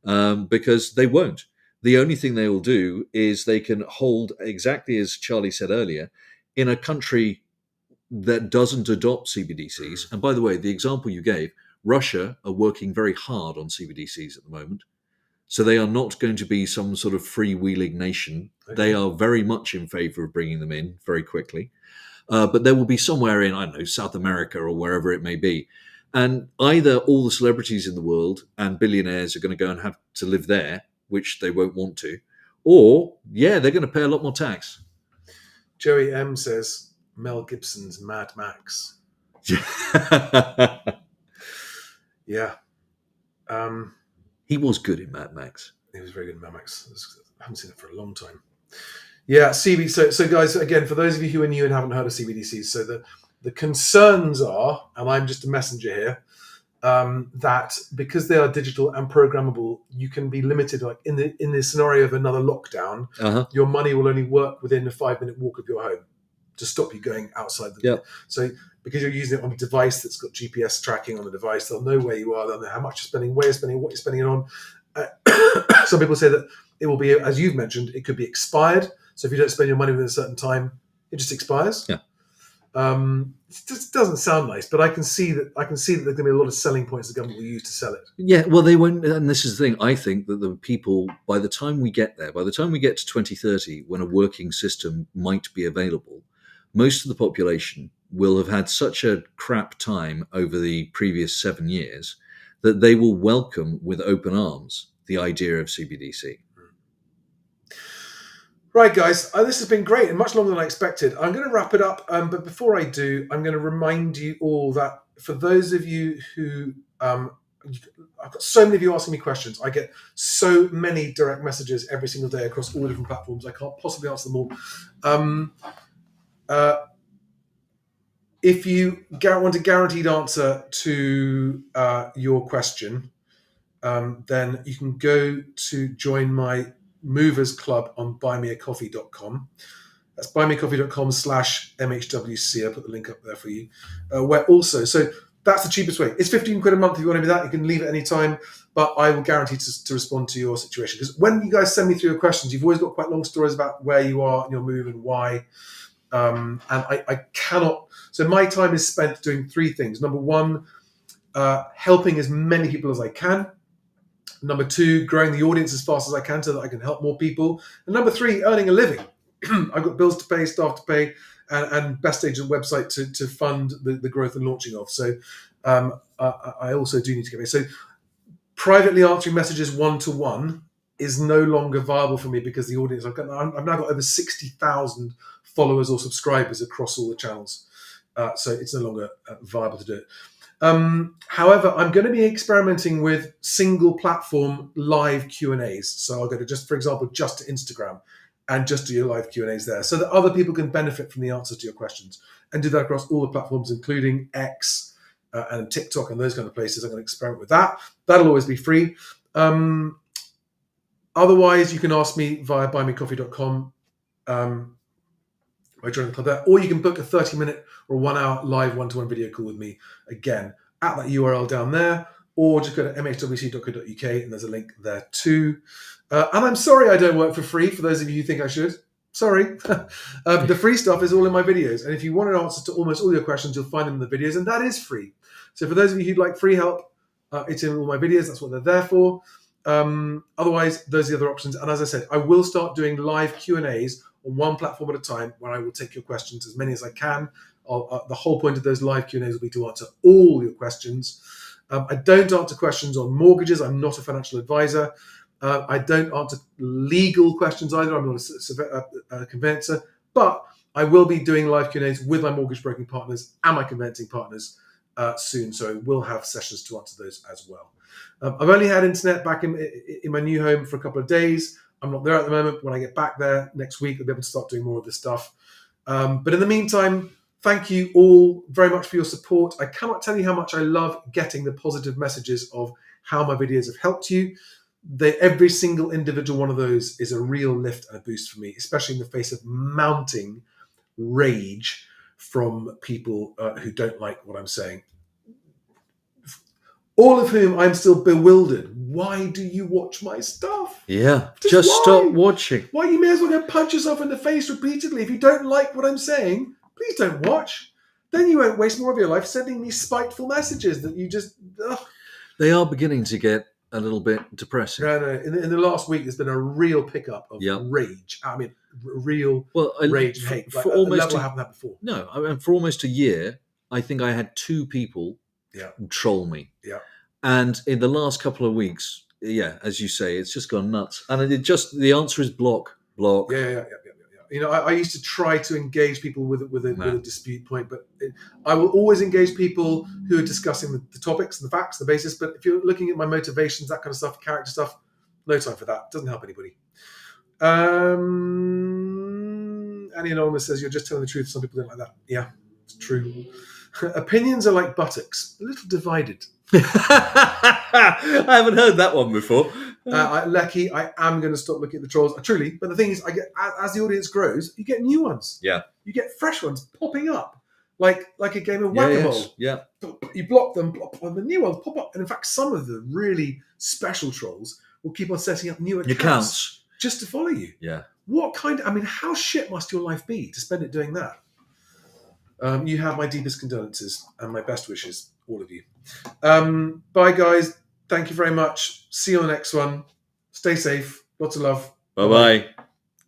Because they won't. The only thing they will do is they can hold, exactly as Charlie said earlier, in a country that doesn't adopt CBDCs. And by the way, the example you gave, Russia are working very hard on CBDCs at the moment. So they are not going to be some sort of freewheeling nation. Okay. They are very much in favor of bringing them in very quickly. But there will be somewhere in, I don't know, South America or wherever it may be. And either all the celebrities in the world and billionaires are going to go and have to live there, which they won't want to, or, yeah, they're going to pay a lot more tax. Joey M says Mel Gibson's Mad Max. Yeah. He was good in Mad Max. He was very good in Mad Max. I haven't seen it for a long time. Yeah, So guys, again, for those of you who are new and haven't heard of CBDCs, so the concerns are, and I'm just a messenger here, that because they are digital and programmable, you can be limited. Like in the scenario of another lockdown, your money will only work within a 5-minute walk of your home to stop you going outside the. Yep. So because you're using it on a device that's got GPS tracking on the device, they'll know where you are, they'll know how much you're spending, where you're spending, what you're spending it on. Some people say that it will be, as you've mentioned, it could be expired. So if you don't spend your money within a certain time, it just expires. Yeah. It just doesn't sound nice, but I can see that there's going to be a lot of selling points the government will use to sell it. Yeah, well, they won't. And this is the thing. I think that the people, by the time we get there, by the time we get to 2030, when a working system might be available, most of the population will have had such a crap time over the previous 7 years that they will welcome with open arms the idea of CBDC. Right, guys, this has been great and much longer than I expected. I'm going to wrap it up, but before I do, I'm going to remind you all that for those of you who, I've got so many of you asking me questions. I get so many direct messages every single day across all different platforms. I can't possibly answer them all. If you want a guaranteed answer to your question, then you can go to join my Movers Club on buymeacoffee.com. That's buymeacoffee.com/MHWC. I'll put the link up there for you. Where also, so that's the cheapest way. It's 15 quid a month if you want to do that. You can leave at any time, but I will guarantee to respond to your situation. Because when you guys send me through your questions, you've always got quite long stories about where you are in your move and why. And I cannot. So my time is spent doing three things. Number one, helping as many people as I can. Number two, growing the audience as fast as I can so that I can help more people. And number three, earning a living. I've got bills to pay, staff to pay, and Best Agent website to fund the growth and launching of. So I also do need to get paid. So privately answering messages one-to-one is no longer viable for me because the audience, I've now got over 60,000 followers or subscribers across all the channels. So it's no longer viable to do it. However, I'm going to be experimenting with single platform live Q&As. So I'll go to just to Instagram and just do your live Q&As there so that other people can benefit from the answers to your questions and do that across all the platforms, including X and TikTok and those kind of places. I'm going to experiment with that. That'll always be free. Otherwise, you can ask me via buymeacoffee.com. By joining the club there, or you can book a 30-minute or 1 hour live one-to-one video call with me again at that URL down there, or just go to mhwc.co.uk and there's a link there too. And I'm sorry I don't work for free for those of you who think I should. Sorry. The free stuff is all in my videos. And if you want an answer to almost all your questions, you'll find them in the videos, and that is free. So for those of you who'd like free help, it's in all my videos. That's what they're there for. Otherwise, those are the other options. And as I said, I will start doing live Q&As on one platform at a time where I will take your questions, as many as I can. The whole point of those live Q&As will be to answer all your questions. I don't answer questions on mortgages. I'm not a financial advisor. I don't answer legal questions either. I'm not a conveyancer. But I will be doing live Q&As with my mortgage broking partners and my conveyancing partners soon. So we'll have sessions to answer those as well. I've only had internet back in my new home for a couple of days. I'm not there at the moment. When I get back there next week, I'll be able to start doing more of this stuff. But in the meantime, thank you all very much for your support. I cannot tell you how much I love getting the positive messages of how my videos have helped you. Every single individual one of those is a real lift and a boost for me, especially in the face of mounting rage from people who don't like what I'm saying. All of whom I'm still bewildered. Why do you watch my stuff? Yeah, Just just why? stop watching. Why, you may as well go punch yourself in the face repeatedly. If you don't like what I'm saying, please don't watch. Then you won't waste more of your life sending me spiteful messages that you just... Ugh. They are beginning to get a little bit depressing. No. In the last week, there's been a real pickup of Yep. rage. I mean, real rage and hate. For Like, almost a level I haven't had before. No, I mean, for almost a year, I think I had 2 people troll me. Yeah. And in the last couple of weeks, as you say, it's just gone nuts. And the answer is block. Yeah. You know, I used to try to engage people with a dispute point, but I will always engage people who are discussing the topics, the facts, the basis. But if you're looking at my motivations, that kind of stuff, character stuff, no time for that. Doesn't help anybody. Annie Anonymous says, you're just telling the truth. Some people don't like that. Yeah, it's true. Opinions are like buttocks, a little divided. I haven't heard that one before. Lecky, I am going to stop looking at the trolls. Truly, but the thing is, I get as the audience grows, you get new ones. Yeah, you get fresh ones popping up, like a game of whack-a-mole. Yeah. You block them, and the new ones pop up. And in fact, some of the really special trolls will keep on setting up new accounts just to follow you. Yeah. What kind? I mean, how shit must your life be to spend it doing that? You have my deepest condolences and my best wishes, all of you. Bye, guys. Thank you very much. See you on the next one. Stay safe. Lots of love. Bye-bye.